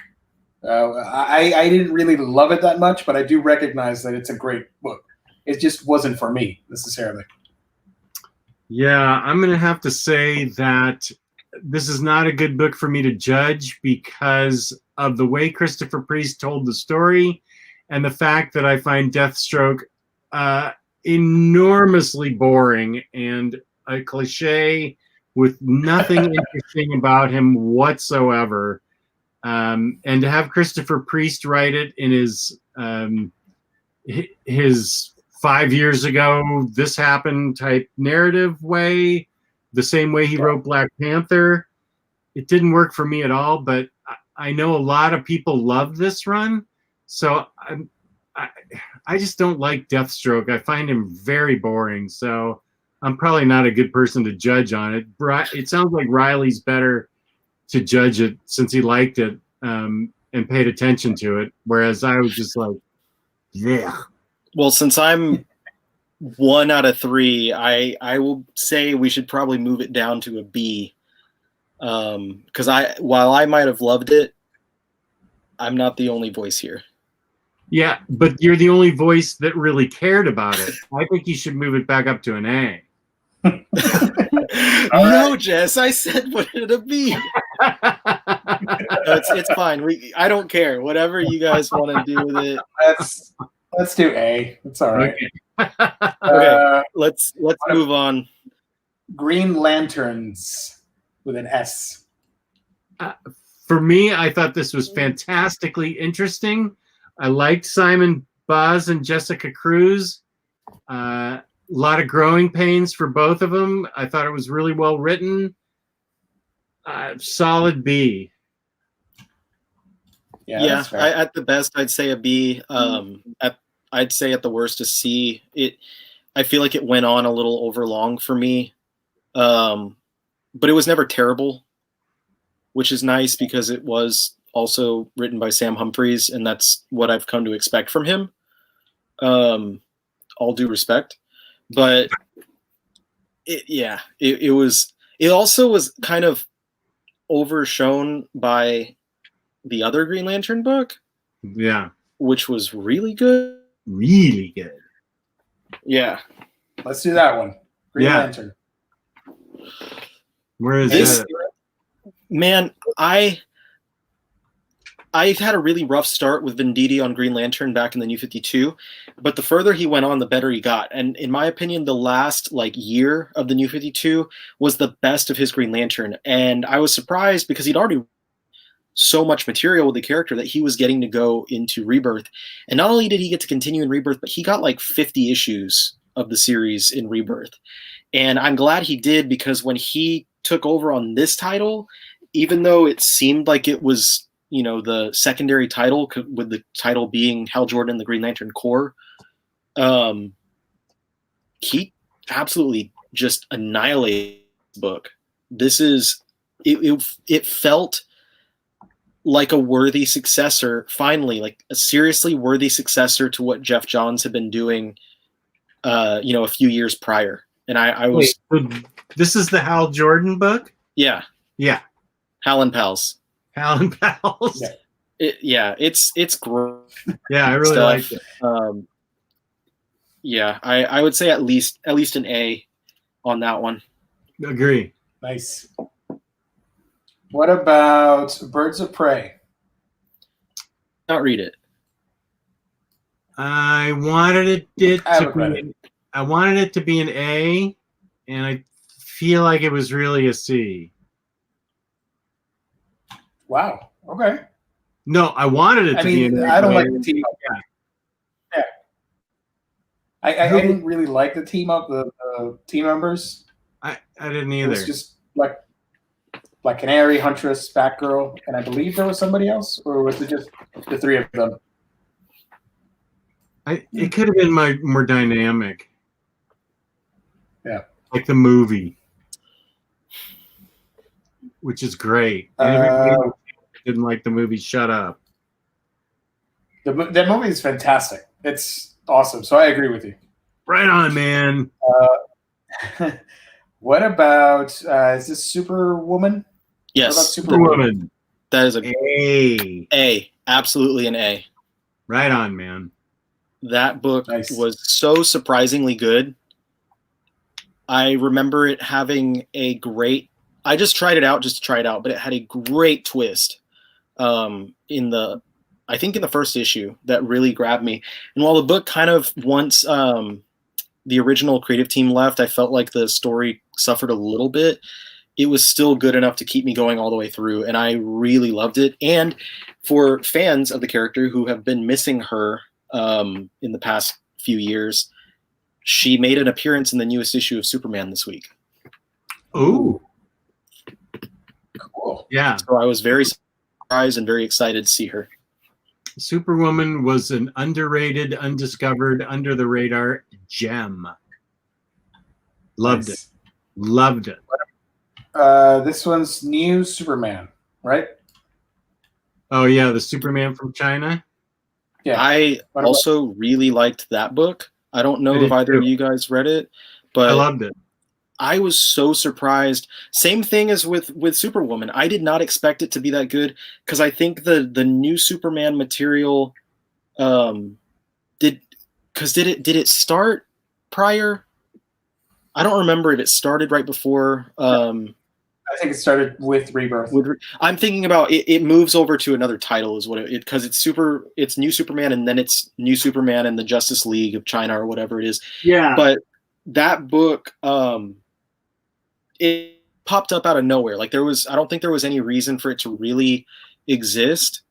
I didn't really love it that much, but I do recognize that it's a great book. It just wasn't for me necessarily. Yeah, I'm going to have to say that this is not a good book for me to judge because of the way Christopher Priest told the story, and the fact that I find Deathstroke enormously boring and a cliche with nothing interesting about him whatsoever. And to have Christopher Priest write it in his 5 years ago, this happened type narrative way, the same way he wrote Black Panther, it didn't work for me at all. But I know a lot of people love this run, so I just don't like Deathstroke. I find him very boring, so I'm probably not a good person to judge on it. It sounds like Riley's better to judge it since he liked it and paid attention to it, whereas I was just like, yeah. Well, since I'm 1 out of 3, I will say we should probably move it down to a B, because while I might have loved it, I'm not the only voice here. Yeah, but you're the only voice that really cared about it. I think you should move it back up to an A. No, Jess, I said put it at a B. It's fine. I don't care. Whatever you guys want to do with it. Let's do A. It's all right. Okay. Let's move on. Green Lanterns with an S. For me, I thought this was fantastically interesting. I liked Simon Baz and Jessica Cruz. A lot of growing pains for both of them. I thought it was really well written. Solid B. Yeah, at the best, I'd say a B. I'd say at the worst, a C. I feel like it went on a little over long for me, but it was never terrible, which is nice because it was also written by Sam Humphries, and that's what I've come to expect from him. All due respect, but it was. It also was kind of overshown by the other Green Lantern book, Yeah, which was really good. really good. Yeah. Let's do that one. Green Yeah. Lantern. Where is This that? man, I had a really rough start with Venditti on Green Lantern back in the New 52, but the further he went on, the better he got. And in my opinion, the last year of the New 52 was the best of his Green Lantern. And I was surprised because he'd already so much material with the character that he was getting to go into Rebirth. And not only did he get to continue in Rebirth, but he got 50 issues of the series in Rebirth. And I'm glad he did, because when he took over on this title, even though it seemed like it was, the secondary title, with the title being Hal Jordan, the Green Lantern Corps, he absolutely just annihilated the book. It felt like a worthy successor, finally, a seriously worthy successor to what Jeff Johns had been doing, a few years prior. And I was... Wait, so this is the Hal Jordan book? Yeah. Yeah. Hal and Pals. Hal and Pals. Yeah. It's great. Yeah, I really like it. Yeah, I would say at least an A on that one. Agree. Nice. What about Birds of Prey? Not read it. I wanted it I to haven't read be. I wanted it to be an A, and I feel like it was really a C. Wow. Okay. No, I wanted it to be an A. I don't like the team up. Yeah. I didn't really like the team up, the team members. I didn't It either. was just like Canary, Huntress, Batgirl, and I believe there was somebody else, or was it just the three of them? It could have been more dynamic. Yeah. Like the movie, which is great. Anybody who didn't like the movie, shut up. That movie is fantastic. It's awesome. So I agree with you. Right on, man. What about is this Superwoman? Yes. What about Superwoman. That is A. Absolutely an A. Right on, man. That book Nice. was so surprisingly good. I remember it having a great... I just tried it out just to try it out, but it had a great twist in the first issue that really grabbed me. And while the book kind of, once the original creative team left, I felt like the story suffered a little bit, it was still good enough to keep me going all the way through, and I really loved it. And for fans of the character who have been missing her in the past few years, she made an appearance in the newest issue of Superman this week. Ooh. Cool. Yeah. So I was very surprised and very excited to see her. Superwoman was an underrated, undiscovered, under the radar gem. Loved it. Loved it. This one's New Superman, right? Oh yeah, the Superman from China. Yeah. I also really liked that book. I don't know I did if either of too. you guys read it, but I loved it. I was so surprised. Same thing as with Superwoman. I did not expect it to be that good, because I think the new Superman material did it start prior? I don't remember if it started right before. I think it started with Rebirth. I'm thinking about it. It moves over to another title, is what it, because it's New Superman, and then it's New Superman and the Justice League of China, or whatever it is. Yeah. But that book, it popped up out of nowhere. I don't think there was any reason for it to really exist.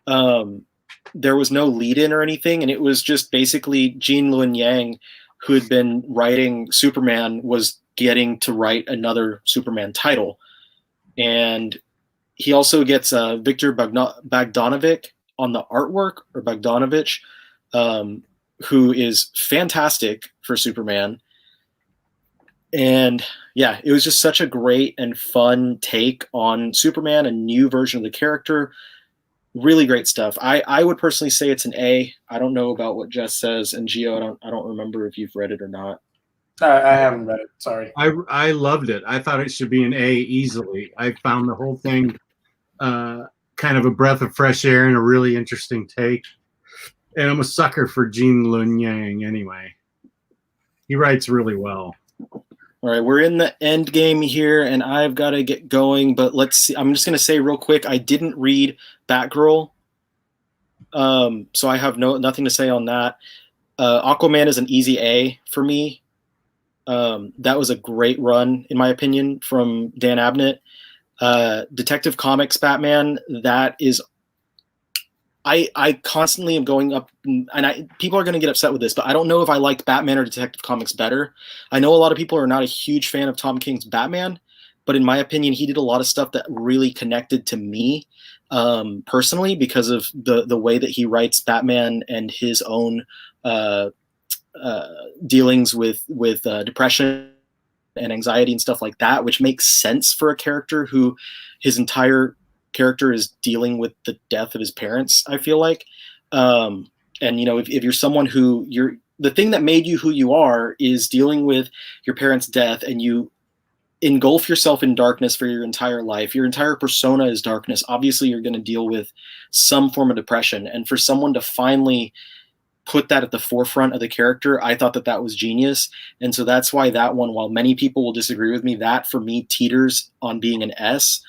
There was no lead-in or anything, and it was just basically Gene Luen Yang, who had been writing Superman, was getting to write another Superman title. And he also gets Victor Bogdanovic on the artwork, or Bogdanovich, who is fantastic for Superman. And yeah, it was just such a great and fun take on Superman, a new version of the character. Really great stuff. I would personally say it's an A. I don't know about what Jess says, and Gio, I don't remember if you've read it or not. I haven't read it. Sorry. I loved it. I thought it should be an A easily. I found the whole thing kind of a breath of fresh air and a really interesting take. And I'm a sucker for Gene Lun Yang anyway. He writes really well. All right, we're in the end game here, and I've got to get going. But let's see. I'm just going to say real quick, I didn't read Batgirl, so I have nothing to say on that. Aquaman is an easy A for me. That was a great run, in my opinion, from Dan Abnett. Detective Comics Batman, that is... I constantly am going up, and people are going to get upset with this, but I don't know if I liked Batman or Detective Comics better. I know a lot of people are not a huge fan of Tom King's Batman, but in my opinion, he did a lot of stuff that really connected to me personally because of the way that he writes Batman and his own dealings with depression and anxiety and stuff like that, which makes sense for a character who his entire character is dealing with the death of his parents, I feel like. And, you know, if you're someone who the thing that made you who you are is dealing with your parents' death, and you engulf yourself in darkness for your entire life. Your entire persona is darkness. Obviously, you're going to deal with some form of depression. And for someone to finally put that at the forefront of the character, I thought that was genius. And so that's why that one, while many people will disagree with me, that for me teeters on being an S,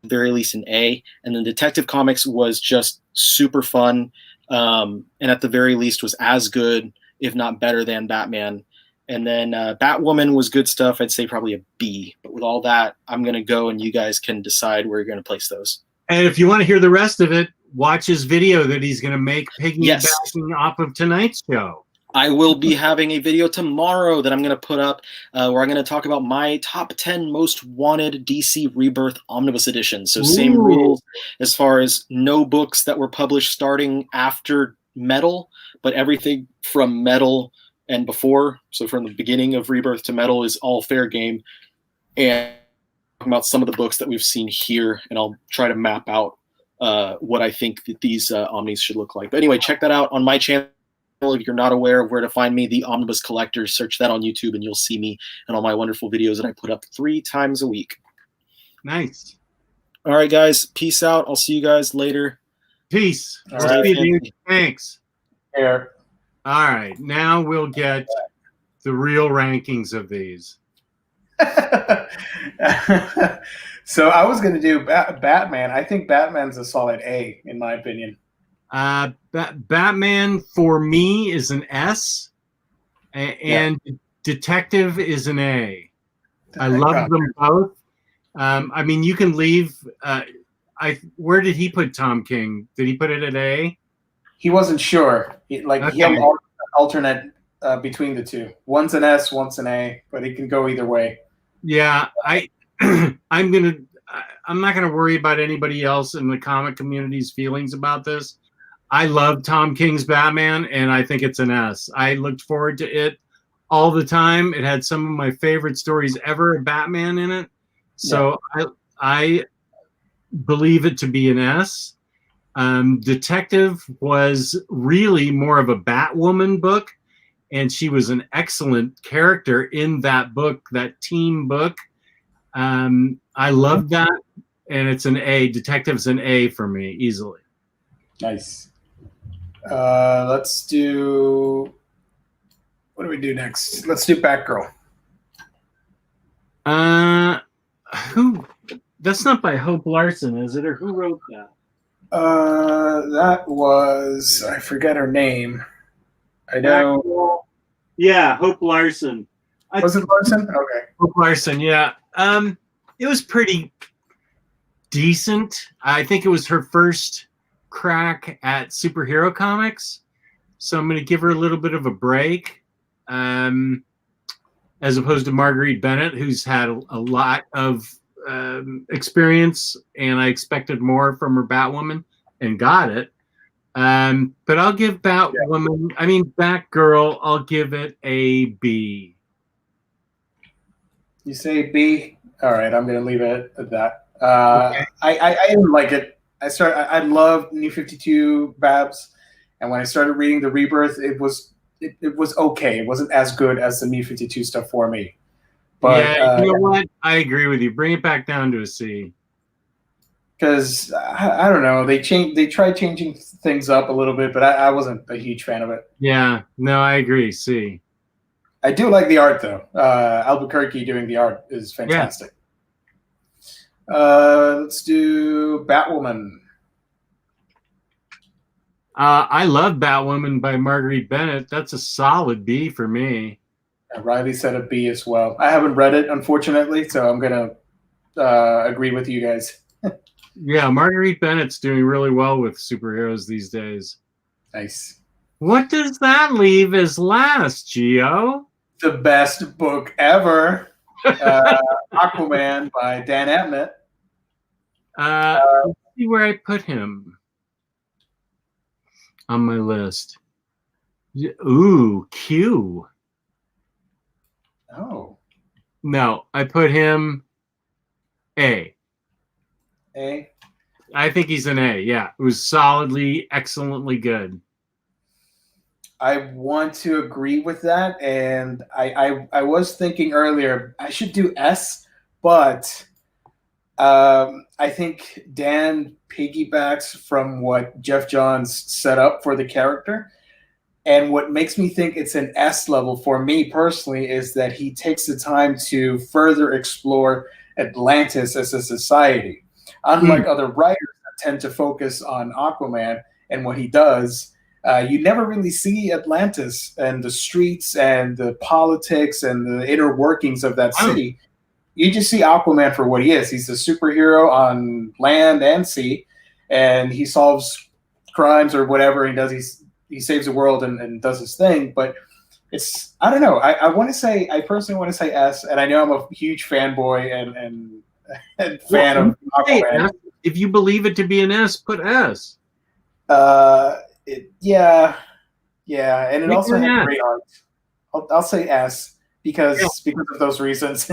very least an A. And then Detective Comics was just super fun, and at the very least was as good, if not better, than Batman. And then Batwoman was good stuff. I'd say probably a B. But with all that, I'm going to go, and you guys can decide where you're going to place those. And if you want to hear the rest of it, watch his video that he's going to make piggybacking off of tonight's show. I will be having a video tomorrow that I'm going to put up where I'm going to talk about my top 10 most wanted DC Rebirth Omnibus editions. So same rules as far as no books that were published starting after Metal, but everything from Metal and before. So from the beginning of Rebirth to Metal is all fair game. And talking about some of the books that we've seen here, and I'll try to map out what I think that these Omnis should look like. But anyway, check that out on my channel. If you're not aware of where to find me, the Omnibus Collector, search that on YouTube and you'll see me and all my wonderful videos that I put up 3 times a week. Nice. All right, guys. Peace out. I'll see you guys later. Peace. All right. Thanks. Here. All right. Now we'll get the real rankings of these. So I was going to do Batman. I think Batman's a solid A, in my opinion. Batman for me is an S, and Detective is an A. I love them both. I mean, you can leave. Where did he put Tom King? Did he put it at A? He wasn't sure. He had alternate between the two. One's an S, one's an A, but it can go either way. Yeah, I'm not gonna worry about anybody else in the comic community's feelings about this. I love Tom King's Batman, and I think it's an S. I looked forward to it all the time. It had some of my favorite stories ever of Batman in it. So I believe it to be an S. Detective was really more of a Batwoman book, and she was an excellent character in that book, that team book. I love that, and it's an A. Detective's an A for me, easily. Nice. Let's do. What do we do next? Let's do Batgirl. Who? That's not by Hope Larson, is it? Or who wrote that? That was, I forget her name. I know. Batgirl. Yeah, Hope Larson. Was it Larson? Okay. Hope Larson. Yeah. It was pretty decent. I think it was her first crack at superhero comics, so I'm going to give her a little bit of a break, as opposed to Marguerite Bennett, who's had a lot of experience, and I expected more from her Batwoman and got it. But I'll give Batgirl, I'll give it a B. You say B? All right, I'm going to leave it at that. Okay. I didn't like it. I loved New 52 Babs, and when I started reading the Rebirth, it was it was okay. It wasn't as good as the New 52 stuff for me. But Yeah, you know what? I agree with you. Bring it back down to a C. because I don't know, they tried changing things up a little bit, but I wasn't a huge fan of it. Yeah, no, I agree. C. I do like the art though. Albuquerque doing the art is fantastic. Let's do Batwoman. I love Batwoman by Marguerite Bennett. That's a solid B for me. Riley said a B as well. I haven't read it, unfortunately, so I'm going to agree with you guys. Yeah, Marguerite Bennett's doing really well with superheroes these days. Nice. What does that leave as last, Gio? The best book ever, Aquaman by Dan Abnett. Let's see where I put him on my list. Ooh, Q. Oh. No, I put him A. A? I think he's an A. Yeah, it was solidly, excellently good. I want to agree with that, and I was thinking earlier I should do S, but I think Dan piggybacks from what Jeff Johns set up for the character. And what makes me think it's an S level for me personally is that he takes the time to further explore Atlantis as a society. Unlike other writers that tend to focus on Aquaman and what he does, you never really see Atlantis and the streets and the politics and the inner workings of that city. You just see Aquaman for what he is. He's a superhero on land and sea, and he solves crimes or whatever he does. He saves the world and does his thing. But it's, I don't know. I personally want to say S, and I know I'm a huge fanboy and fan of Aquaman. If you believe it to be an S, put S. Yeah, and it also had great art. I'll say S. Because of those reasons.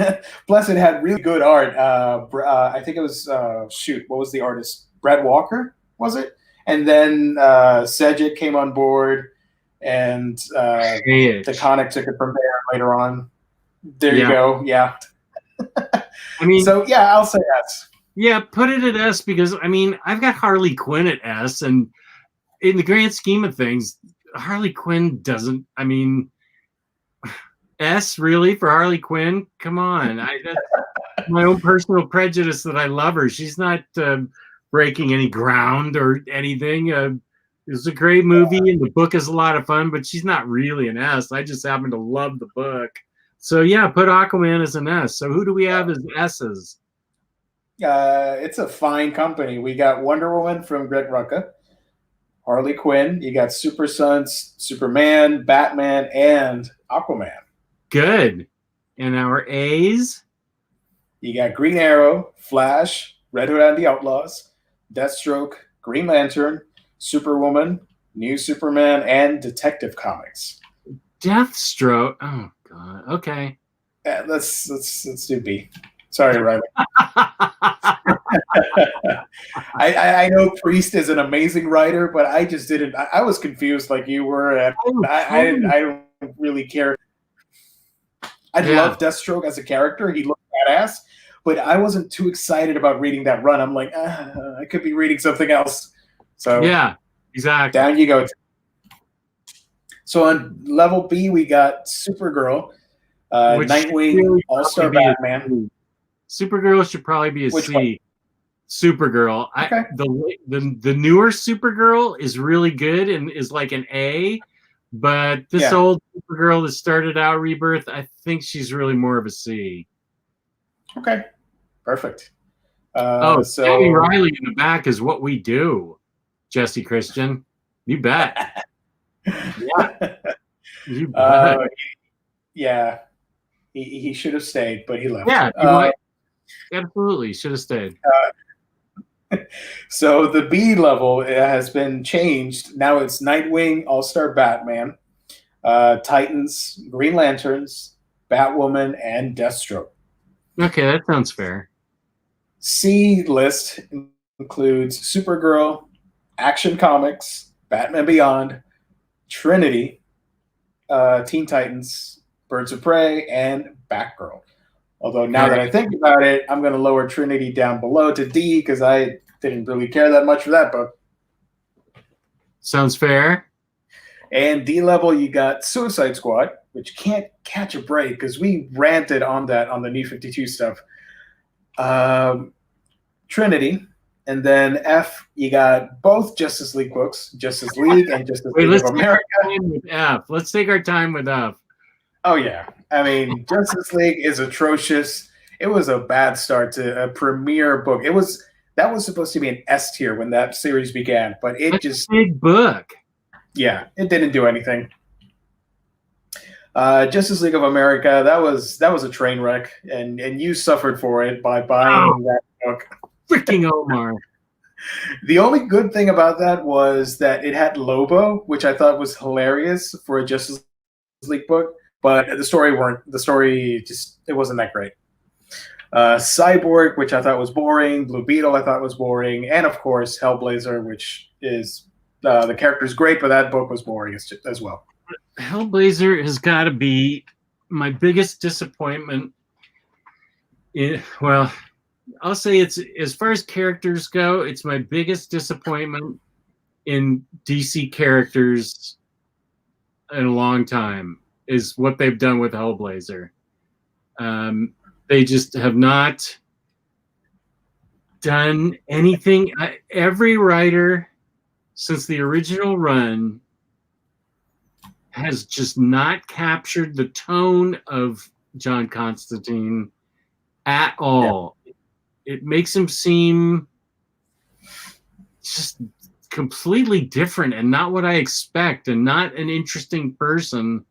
Plus, it had really good art. I think it was, what was the artist? Brad Walker, was it? And then Sedgwick came on board, and DeConnick took it from there later on. There you go. Yeah. I mean, so yeah, I'll say S. Yeah, put it at S because I mean I've got Harley Quinn at S, and in the grand scheme of things, Harley Quinn doesn't. I mean, S really for Harley Quinn? Come on, that's my own personal prejudice that I love her. She's not breaking any ground or anything. It was a great movie, and the book is a lot of fun, but she's not really an S. I just happen to love the book. So yeah, put Aquaman as an S. So who do we have as S's? It's a fine company. We got Wonder Woman from Greg Rucka, Harley Quinn. You got Super Sons, Superman, Batman, and Aquaman. Good. And our A's? You got Green Arrow, Flash, Red Hood and the Outlaws, Deathstroke, Green Lantern, Superwoman, New Superman, and Detective Comics. Deathstroke. Oh God. Okay. Yeah, let's do B. Sorry, Riley. I know Priest is an amazing writer, but I just didn't. I was confused like you were. I don't really care. I love Deathstroke as a character. He looked badass, but I wasn't too excited about reading that run. I'm like, I could be reading something else. So yeah, exactly. Down you go. So on level B, we got Supergirl, Nightwing, All-Star Batman. Supergirl should probably be a Which C. one? Supergirl. Okay. The newer Supergirl is really good and is like an A, but this old Supergirl that started out Rebirth, I think she's really more of a C. Okay, perfect. So so having Ryley in the back is what we do, Jesse Christian. You bet. Yeah. You bet. Yeah. He should have stayed, but he left. Yeah, absolutely should have stayed. So the B level has been changed. Now it's Nightwing, All-Star Batman, Titans, Green Lanterns, Batwoman, and Deathstroke. Okay, that sounds fair. C list includes Supergirl, Action Comics, Batman Beyond, Trinity, Teen Titans, Birds of Prey, and Batgirl. Although now that I think about it, I'm going to lower Trinity down below to D because I didn't really care that much for that book. Sounds fair. And D level, you got Suicide Squad, which can't catch a break because we ranted on that on the New 52 stuff. Trinity. And then F, you got both Justice League books, Justice League and Justice League of America. With F. Let's take our time with F. Oh, yeah. I mean, Justice League is atrocious. It was a bad start to a premiere book. That was supposed to be an S tier when that series began, but That's a big book. Yeah, it didn't do anything. Justice League of America, that was a train wreck, and you suffered for it by buying that book. Freaking Omar. The only good thing about that was that it had Lobo, which I thought was hilarious for a Justice League book, but the story it wasn't that great. Cyborg, which I thought was boring. Blue Beetle, I thought was boring, and of course Hellblazer, which is the character's great, but that book was boring as well. Hellblazer has got to be my biggest disappointment. I'll say it's, as far as characters go, it's my biggest disappointment in DC characters in a long time is what they've done with Hellblazer. They just have not done anything. Every writer since the original run has just not captured the tone of John Constantine at all. Yeah. It makes him seem just completely different and not what I expect and not an interesting person.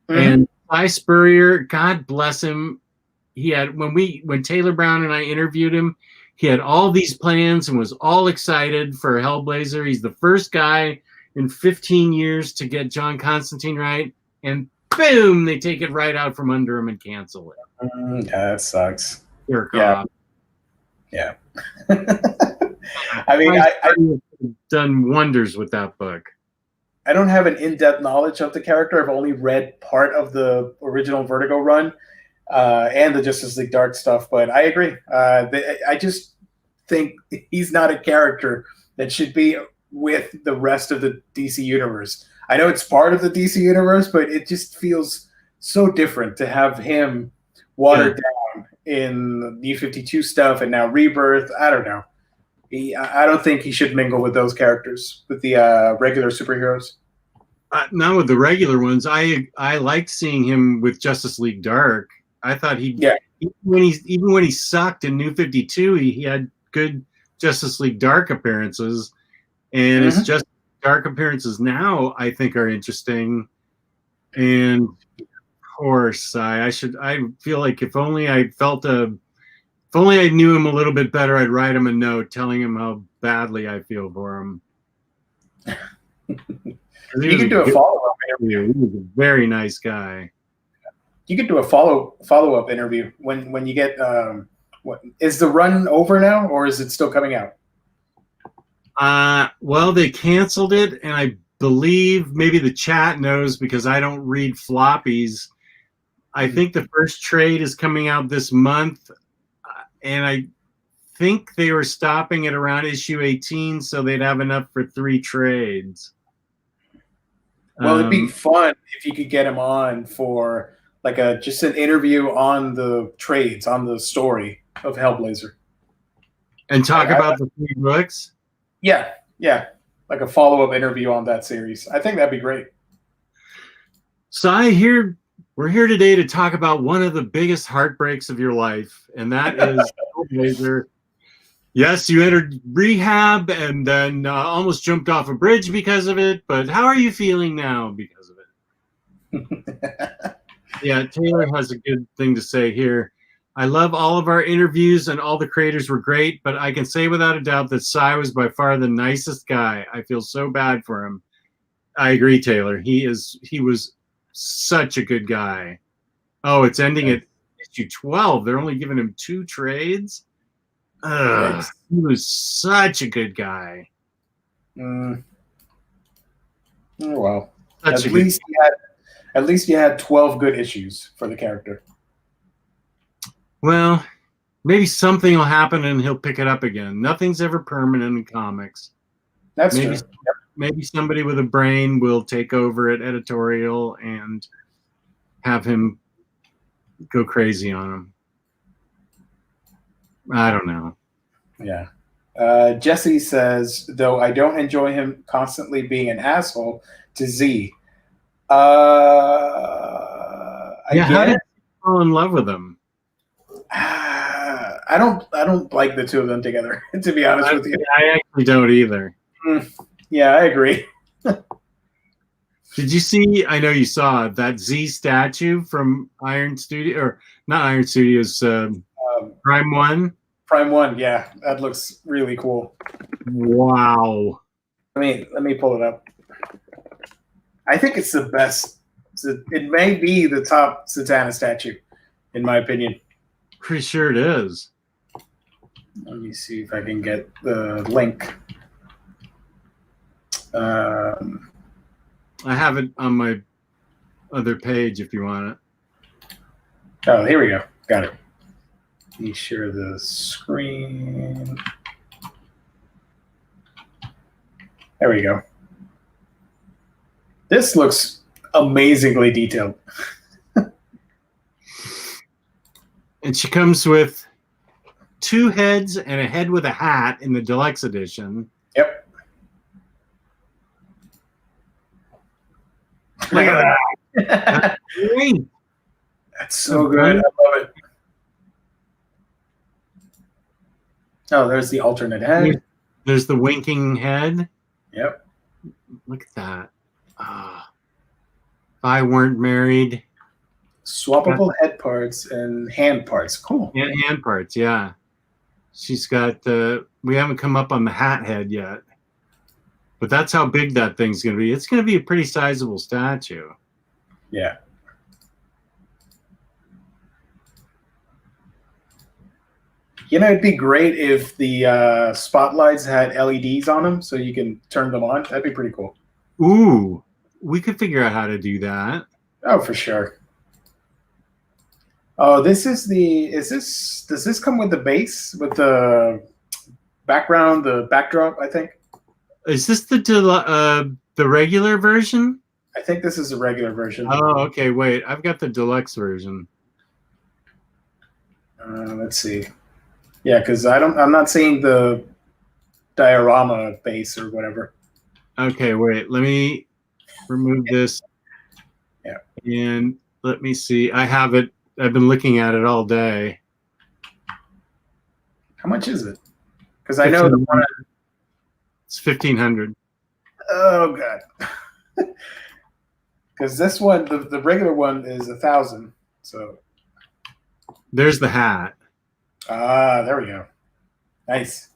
Mm-hmm. And Cy Spurrier, God bless him, he had when Taylor Brown and I interviewed him, he had all these plans and was all excited for Hellblazer. He's the first guy in 15 years to get John Constantine right, and boom, they take it right out from under him and cancel it. That sucks. Yeah. I mean, I've done wonders with that book. I don't have an in-depth knowledge of the character. I've only read part of the original Vertigo run and the Justice League Dark stuff, but I agree. I just think he's not a character that should be with the rest of the DC universe. I know it's part of the DC universe, but it just feels so different to have him watered down in New 52 stuff and now Rebirth. I don't know. I don't think he should mingle with those characters, with the regular superheroes. Not with the regular ones. I liked seeing him with Justice League Dark. I thought even when he sucked in New 52, he had good Justice League Dark appearances, and his Justice League Dark appearances now I think are interesting. And of course, I feel like if only I knew him a little bit better, I'd write him a note telling him how badly I feel for him. You could do a follow-up interview. He was a very nice guy. You could do a follow-up interview when you get what is the run over now, or is it still coming out? Well, they canceled it, and I believe maybe the chat knows because I don't read floppies. I think the first trade is coming out this month, and I think they were stopping at around issue 18, so they'd have enough for 3 trades. Well, it'd be fun if you could get him on for like just an interview on the trades, on the story of Hellblazer. And talk about the 3 books? Yeah. Like a follow-up interview on that series. I think that'd be great. So we're here today to talk about one of the biggest heartbreaks of your life, and that is Hellblazer. Yes, you entered rehab and then almost jumped off a bridge because of it, but how are you feeling now because of it? Yeah, Taylor has a good thing to say here. I love all of our interviews and all the creators were great, but I can say without a doubt that Cy was by far the nicest guy. I feel so bad for him. I agree, Taylor. He was such a good guy. Oh, it's ending at issue 12. They're only giving him 2 trades. He was such a good guy. Oh, well, Such at least At least you had 12 good issues for the character. Well, maybe something will happen and he'll pick it up again. Nothing's ever permanent in comics. That's maybe, true. Maybe somebody with a brain will take over at editorial and have him go crazy on him. I don't know. Yeah. Jesse says, though I don't enjoy him constantly being an asshole to Z. How did you fall in love with him? I don't like the two of them together, to be honest with you. I actually don't either. Yeah, I agree. Did you see? I know you saw that Z statue from Iron Studio, or not Iron Studios, Prime One. Prime One, yeah, that looks really cool. Wow. Let me pull it up. I think it's the best. It may be the top Satana statue, in my opinion. Pretty sure it is. Let me see if I can get the link. I have it on my other page if you want it. Oh, here we go. Got it. Let me share the screen. There we go. This looks amazingly detailed. And she comes with 2 heads and a head with a hat in the deluxe edition. Yep. Look at that. That's great. That's so good. I love it. Oh, there's the alternate head. There's the winking head. Yep. Look at that. If I weren't married. Swappable head parts and hand parts. Cool. And hand parts, yeah. She's got we haven't come up on the hat head yet. But that's how big that thing's going to be. It's going to be a pretty sizable statue. Yeah. You know, it'd be great if the spotlights had LEDs on them so you can turn them on. That'd be pretty cool. Ooh, we could figure out how to do that. Oh, for sure. Oh, this is does this come with the base, with the background, the backdrop, I think? Is this the regular version? I think this is a regular version. Oh, okay, wait. I've got the deluxe version. Let's see. Yeah, because I'm not seeing the diorama base or whatever. Okay, wait. Let me remove this. Yeah. And let me see. I have it. I've been looking at it all day. How much is it? Because I know the one. It's $1,500. Oh god. Because this one, the regular one is 1,000. So. There's the hat. Ah, there we go. Nice.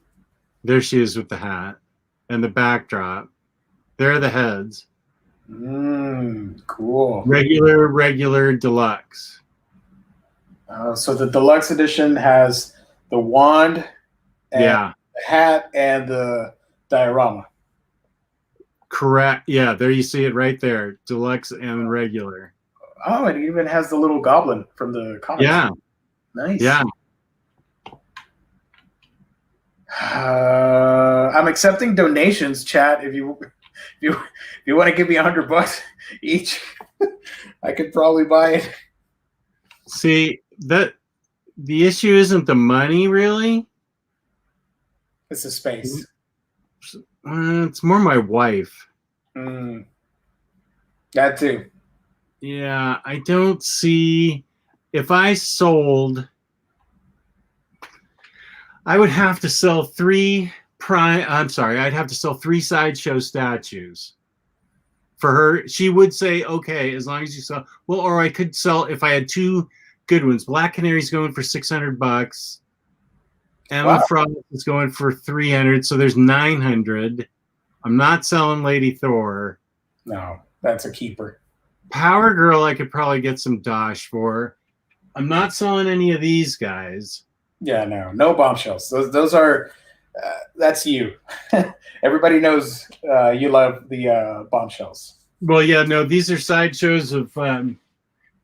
There she is with the hat and the backdrop. There are the heads. Cool. Regular, deluxe. So the deluxe edition has the wand, and the hat, and the diorama. Correct. Yeah, there you see it right there. Deluxe and regular. Oh, it even has the little goblin from the comics. Yeah. Nice. Yeah. I'm accepting donations, chat. If you want to give me $100 each, I could probably buy it. See, the issue isn't the money, really. It's the space. It's more my wife. That too. Yeah, I don't see. If I sold, I would have to sell 3 I'd have to sell 3 sideshow statues for her. She would say, okay, as long as you sell. Well, or I could sell if I had 2 good ones. Black Canary's going for $600. Emma Frost is going for $300. So there's $900. I'm not selling Lady Thor. No, that's a keeper. Power Girl, I could probably get some dosh for. I'm not selling any of these guys. Yeah, no bombshells. Those are that's you. Everybody knows you love the bombshells. Well, yeah, no, these are sideshows of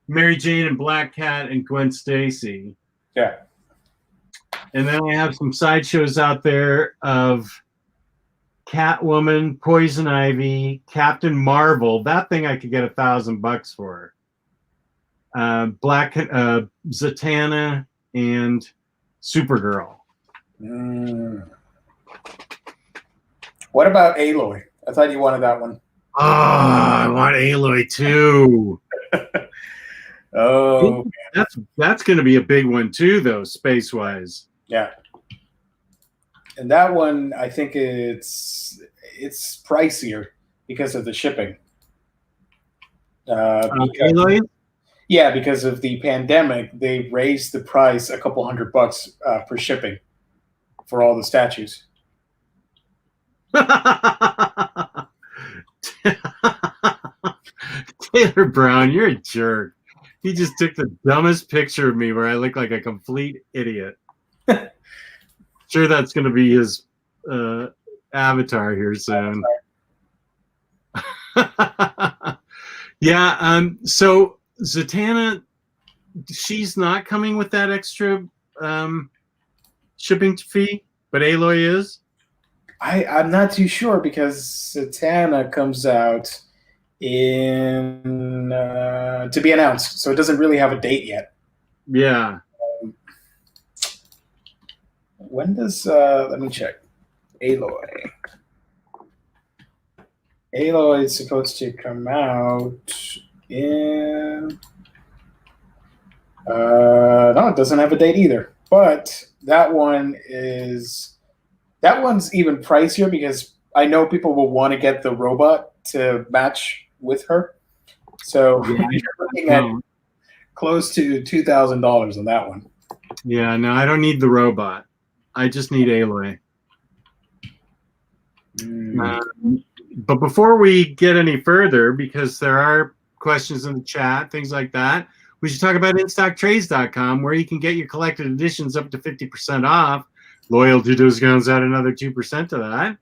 Mary Jane and Black Cat and Gwen Stacy. Yeah. And then I have some sideshows out there of Catwoman, Poison Ivy, Captain Marvel. That thing I could get $1,000 for. Zatanna, and Supergirl. What about Aloy? I thought you wanted that one. Oh, I want Aloy too. Oh, that's going to be a big one too, though, space-wise. yeah. And that one, I think it's pricier because of the shipping. Aloy? Yeah, because of the pandemic, they raised the price a couple $100 per shipping for all the statues. Taylor Brown, you're a jerk. He just took the dumbest picture of me where I look like a complete idiot. Sure, that's going to be his avatar here soon. Yeah. So Zatanna, she's not coming with that extra shipping fee, but Aloy is. I'm not too sure because Zatanna comes out in to be announced, so it doesn't really have a date yet. Yeah. When does let me check. Aloy is supposed to come out in no, it doesn't have a date either. But that one's even pricier because I know people will want to get the robot to match with her. So you're looking at close to $2,000 on that one. Yeah, no, I don't need the robot. I just need Aloy. But before we get any further, because there are questions in the chat, things like that, we should talk about InStockTrades.com, where you can get your collected editions up to 50% off. Loyalty discounts add another 2% to that.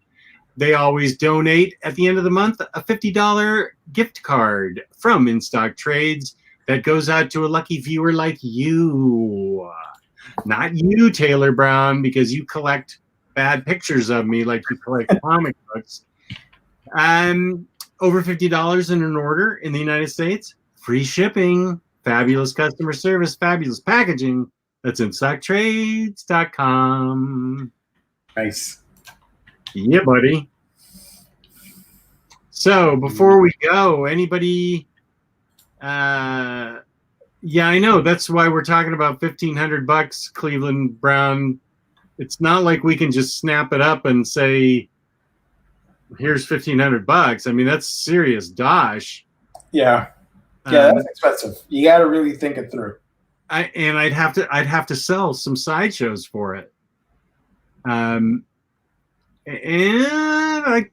They always donate at the end of the month a $50 gift card from InStockTrades that goes out to a lucky viewer like you. Not you, Taylor Brown, because you collect bad pictures of me like you collect comic books. Over $50 in an order in the United States. Free shipping, fabulous customer service, fabulous packaging. That's InStockTrades.com. Nice. Yeah, buddy. So before we go, anybody? Yeah, I know. That's why we're talking about $1,500, Cleveland Brown. It's not like we can just snap it up and say, "Here's $1,500." I mean, that's serious dosh. Yeah, that's expensive. You got to really think it through. I'd have to sell some sideshows for it. And I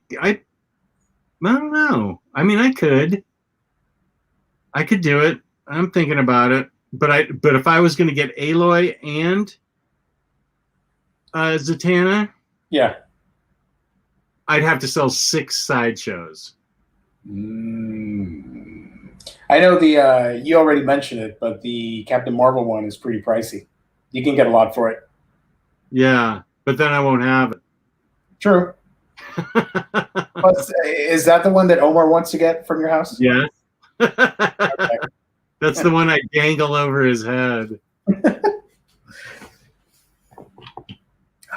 don't know. I mean, I could do it. I'm thinking about it. But if I was going to get Aloy and Zatanna, yeah, I'd have to sell 6 sideshows. I know the you already mentioned it, but the Captain Marvel one is pretty pricey. You can get a lot for it. Yeah, but then I won't have it. True. But is that the one that Omar wants to get from your house? Yeah. Okay. That's the one I dangle over his head.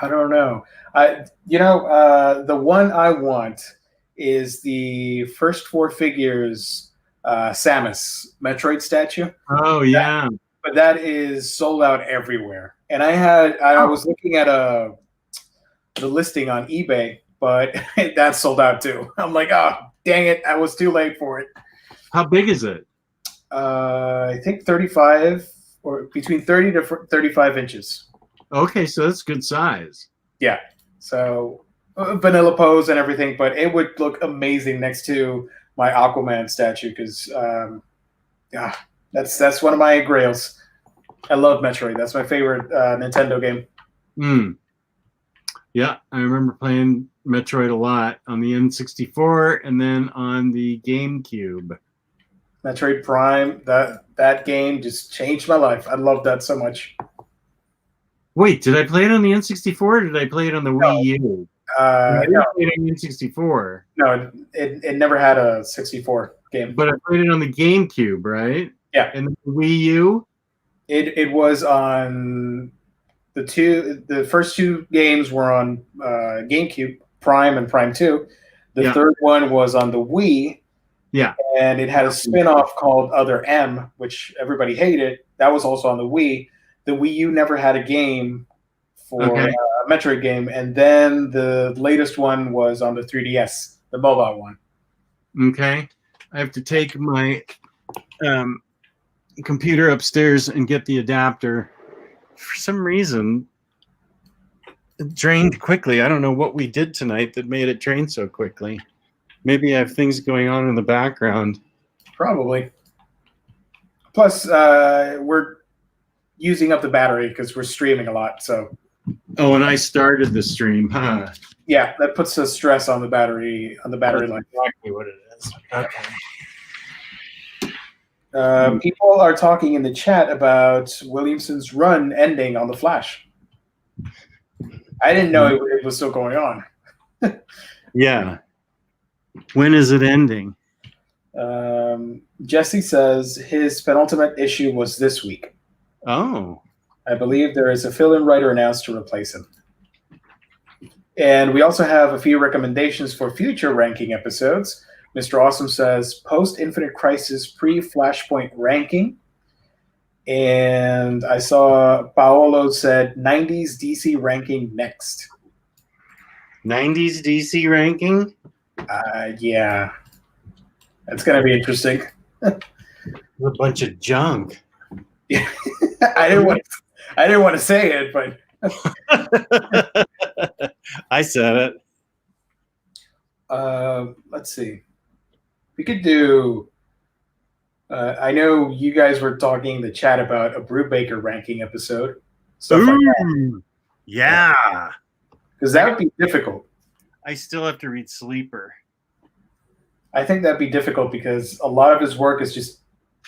I don't know. The one I want is the first 4 figures Samus Metroid statue. Oh yeah. But that is sold out everywhere. And I was looking at the listing on eBay, but that's sold out too. I'm like, oh, dang it, I was too late for it. How big is it? I think 35 or between 30 to 35 inches. Okay, so that's good size. Yeah. So vanilla pose and everything, but it would look amazing next to my Aquaman statue because that's one of my grails. I love Metroid. That's my favorite Nintendo game. Yeah, I remember playing Metroid a lot on the N64 and then on the GameCube. Metroid Prime, that game just changed my life. I love that so much. Wait, did I play it on the N64 or did I play it on the Wii U? I didn't No, play it on the N64. no, it never had a 64 game. But I played it on the GameCube, right? Yeah. And the Wii U? It was on the first two games were on GameCube, Prime and Prime 2. The third one was on the Wii. Yeah. And it had a spin-off called Other M, which everybody hated. That was also on the Wii. The Wii U never had a game for a Metroid game. And then the latest one was on the 3DS, the mobile one. Okay. I have to take my computer upstairs and get the adapter. For some reason, it drained quickly. I don't know what we did tonight that made it drain so quickly. Maybe I have things going on in the background. Probably. Plus, we're using up the battery because we're streaming a lot. So. Oh, and I started the stream, huh? Yeah, that puts a stress on the battery That's life. exactly what it is. Okay. People are talking in the chat about Williamson's run ending on the Flash. I didn't know it was still going on. Yeah. When is it ending? Jesse says his penultimate issue was this week. Oh. I believe there is a fill-in writer announced to replace him. And we also have a few recommendations for future ranking episodes. Mr. Awesome says post-Infinite Crisis pre-Flashpoint ranking. And I saw Paolo said 90s DC ranking next. 90s DC ranking? Yeah. That's going to be interesting. A bunch of junk. Yeah. I didn't want to say it, but I said it. Let's see. We could do. I know you guys were talking in the chat about a Brubaker ranking episode, stuff like that. Yeah, because that would be difficult. I still have to read Sleeper. I think that'd be difficult because a lot of his work is just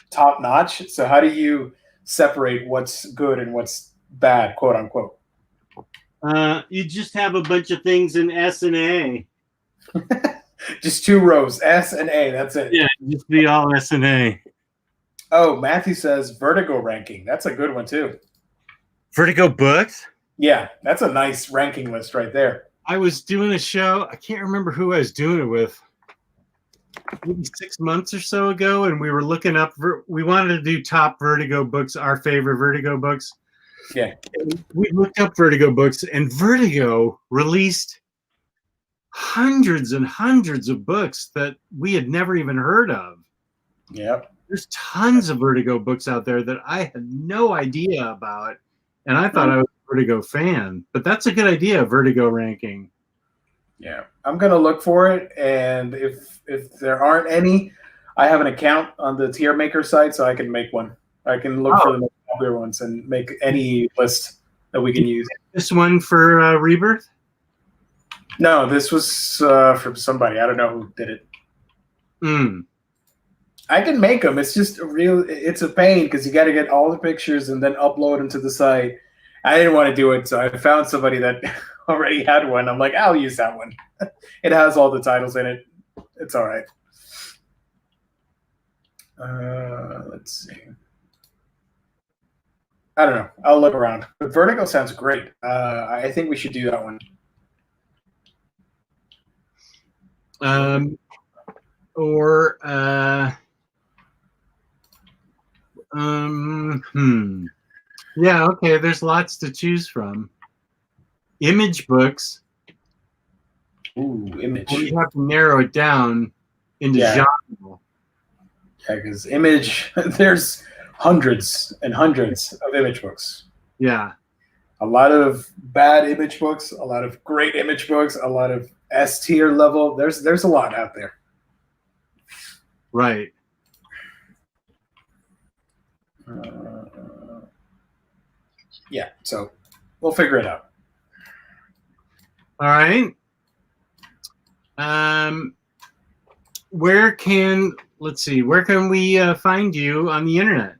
top notch. So how do you separate what's good and what's bad, quote unquote? You just have a bunch of things in S and A. Just two rows, S and A. That's it. Yeah, just be all S and A. Oh, Matthew says Vertigo ranking. That's a good one too. Vertigo books? Yeah, that's a nice ranking list right there. I was doing a show. I can't remember who I was doing it with. Maybe 6 months or so ago, and we were looking up. We wanted to do top Vertigo books, our favorite Vertigo books. Yeah, and we looked up Vertigo books, and Vertigo released hundreds and hundreds of books that we had never even heard of. Yep. There's tons of Vertigo books out there that I had no idea about, and I thought I was a Vertigo fan. But that's a good idea, Vertigo ranking. Yeah, I'm gonna look for it, and if there aren't any, I have an account on the tier maker site, so I can make one. I can look for the most popular ones and make any list that we can use. This one for Rebirth? No, this was from somebody. I don't know who did it. I can make them. It's just it's a pain because you got to get all the pictures and then upload them to the site. I didn't want to do it, so I found somebody that already had one. I'm like, I'll use that one. It has all the titles in it. It's all right. Let's see. I don't know. I'll look around. But Vertigo sounds great. I think we should do that one. Yeah, okay, there's lots to choose from. Image books. Ooh, Image. You have to narrow it down into genre. Yeah, because Image, there's hundreds and hundreds of Image books. Yeah. A lot of bad Image books, a lot of great Image books, a lot of S tier level. There's a lot out there. Right. Yeah, so we'll figure it out. All right. Where can we find you on the internet?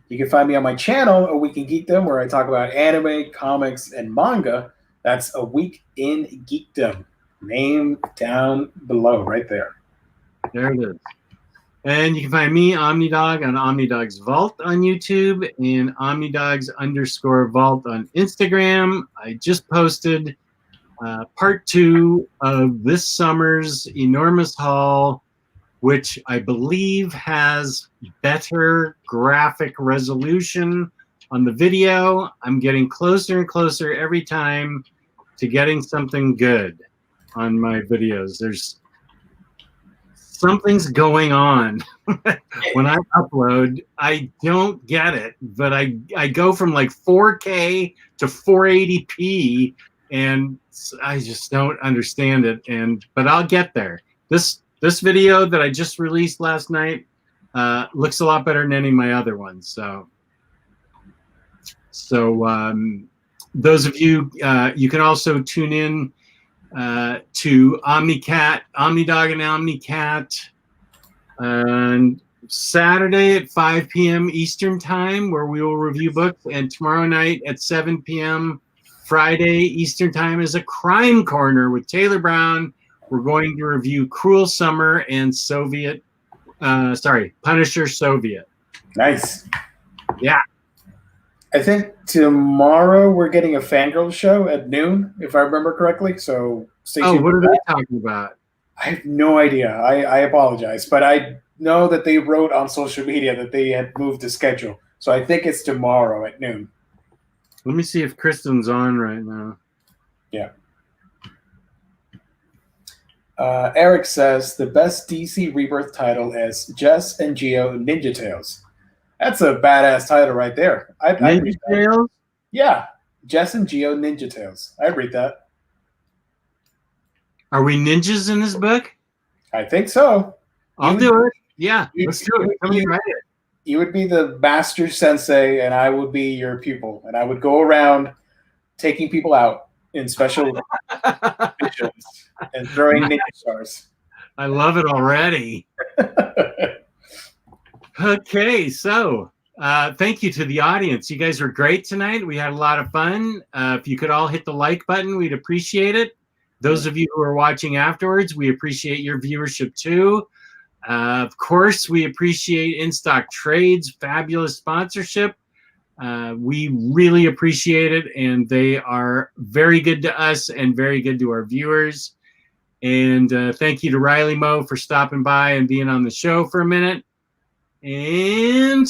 You can find me on my channel, A Week in Geekdom, where I talk about anime, comics, and manga. That's A Week in Geekdom. Name down below, right there. There it is. And you can find me, Omnidog, on Omnidog's Vault on YouTube and Omnidogs_Vault on Instagram. I just posted part 2 of this summer's enormous haul, which I believe has better graphic resolution on the video. I'm getting closer and closer every time to getting something good on my videos. Something's going on when I upload. I don't get it, but I go from like 4K to 480p, and I just don't understand it. But I'll get there. This video that I just released last night looks a lot better than any of my other ones. So those of you, you can also tune in to Omnidog and Omnicat on Saturday at 5 p.m. Eastern Time, where we will review books, and tomorrow night at 7 p.m. Friday Eastern Time is a Crime Corner with Taylor Brown. We're going to review Cruel Summer and Punisher Soviet. Nice. Yeah. I think tomorrow we're getting a fangirl show at noon, if I remember correctly. So stay tuned. What are they talking about? I have no idea. I apologize, but I know that they wrote on social media that they had moved the schedule. So I think it's tomorrow at noon. Let me see if Kristen's on right now. Yeah. Eric says the best DC Rebirth title is Jess and Geo Ninja Tales. That's a badass title right there. I'd read Ninja that. Tales? Yeah, Jess and Geo Ninja Tales. I'd read that. Are we ninjas in this book? I think so. I'll do it. Yeah, let's do it. Somebody write it. You would be the master sensei, and I would be your pupil, and I would go around taking people out in special missions and throwing ninja stars. I love it already. Okay, so thank you to the audience. You guys were great tonight. We had a lot of fun. If you could all hit the like button, we'd appreciate it. Those of you who are watching afterwards, we appreciate your viewership too. Of course, we appreciate InStockTrades' fabulous sponsorship. We really appreciate it, and they are very good to us and very good to our viewers. And thank you to Riley Mo for stopping by and being on the show for a minute. And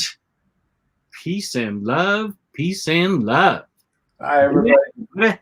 peace and love. Peace and love. Hi, everybody.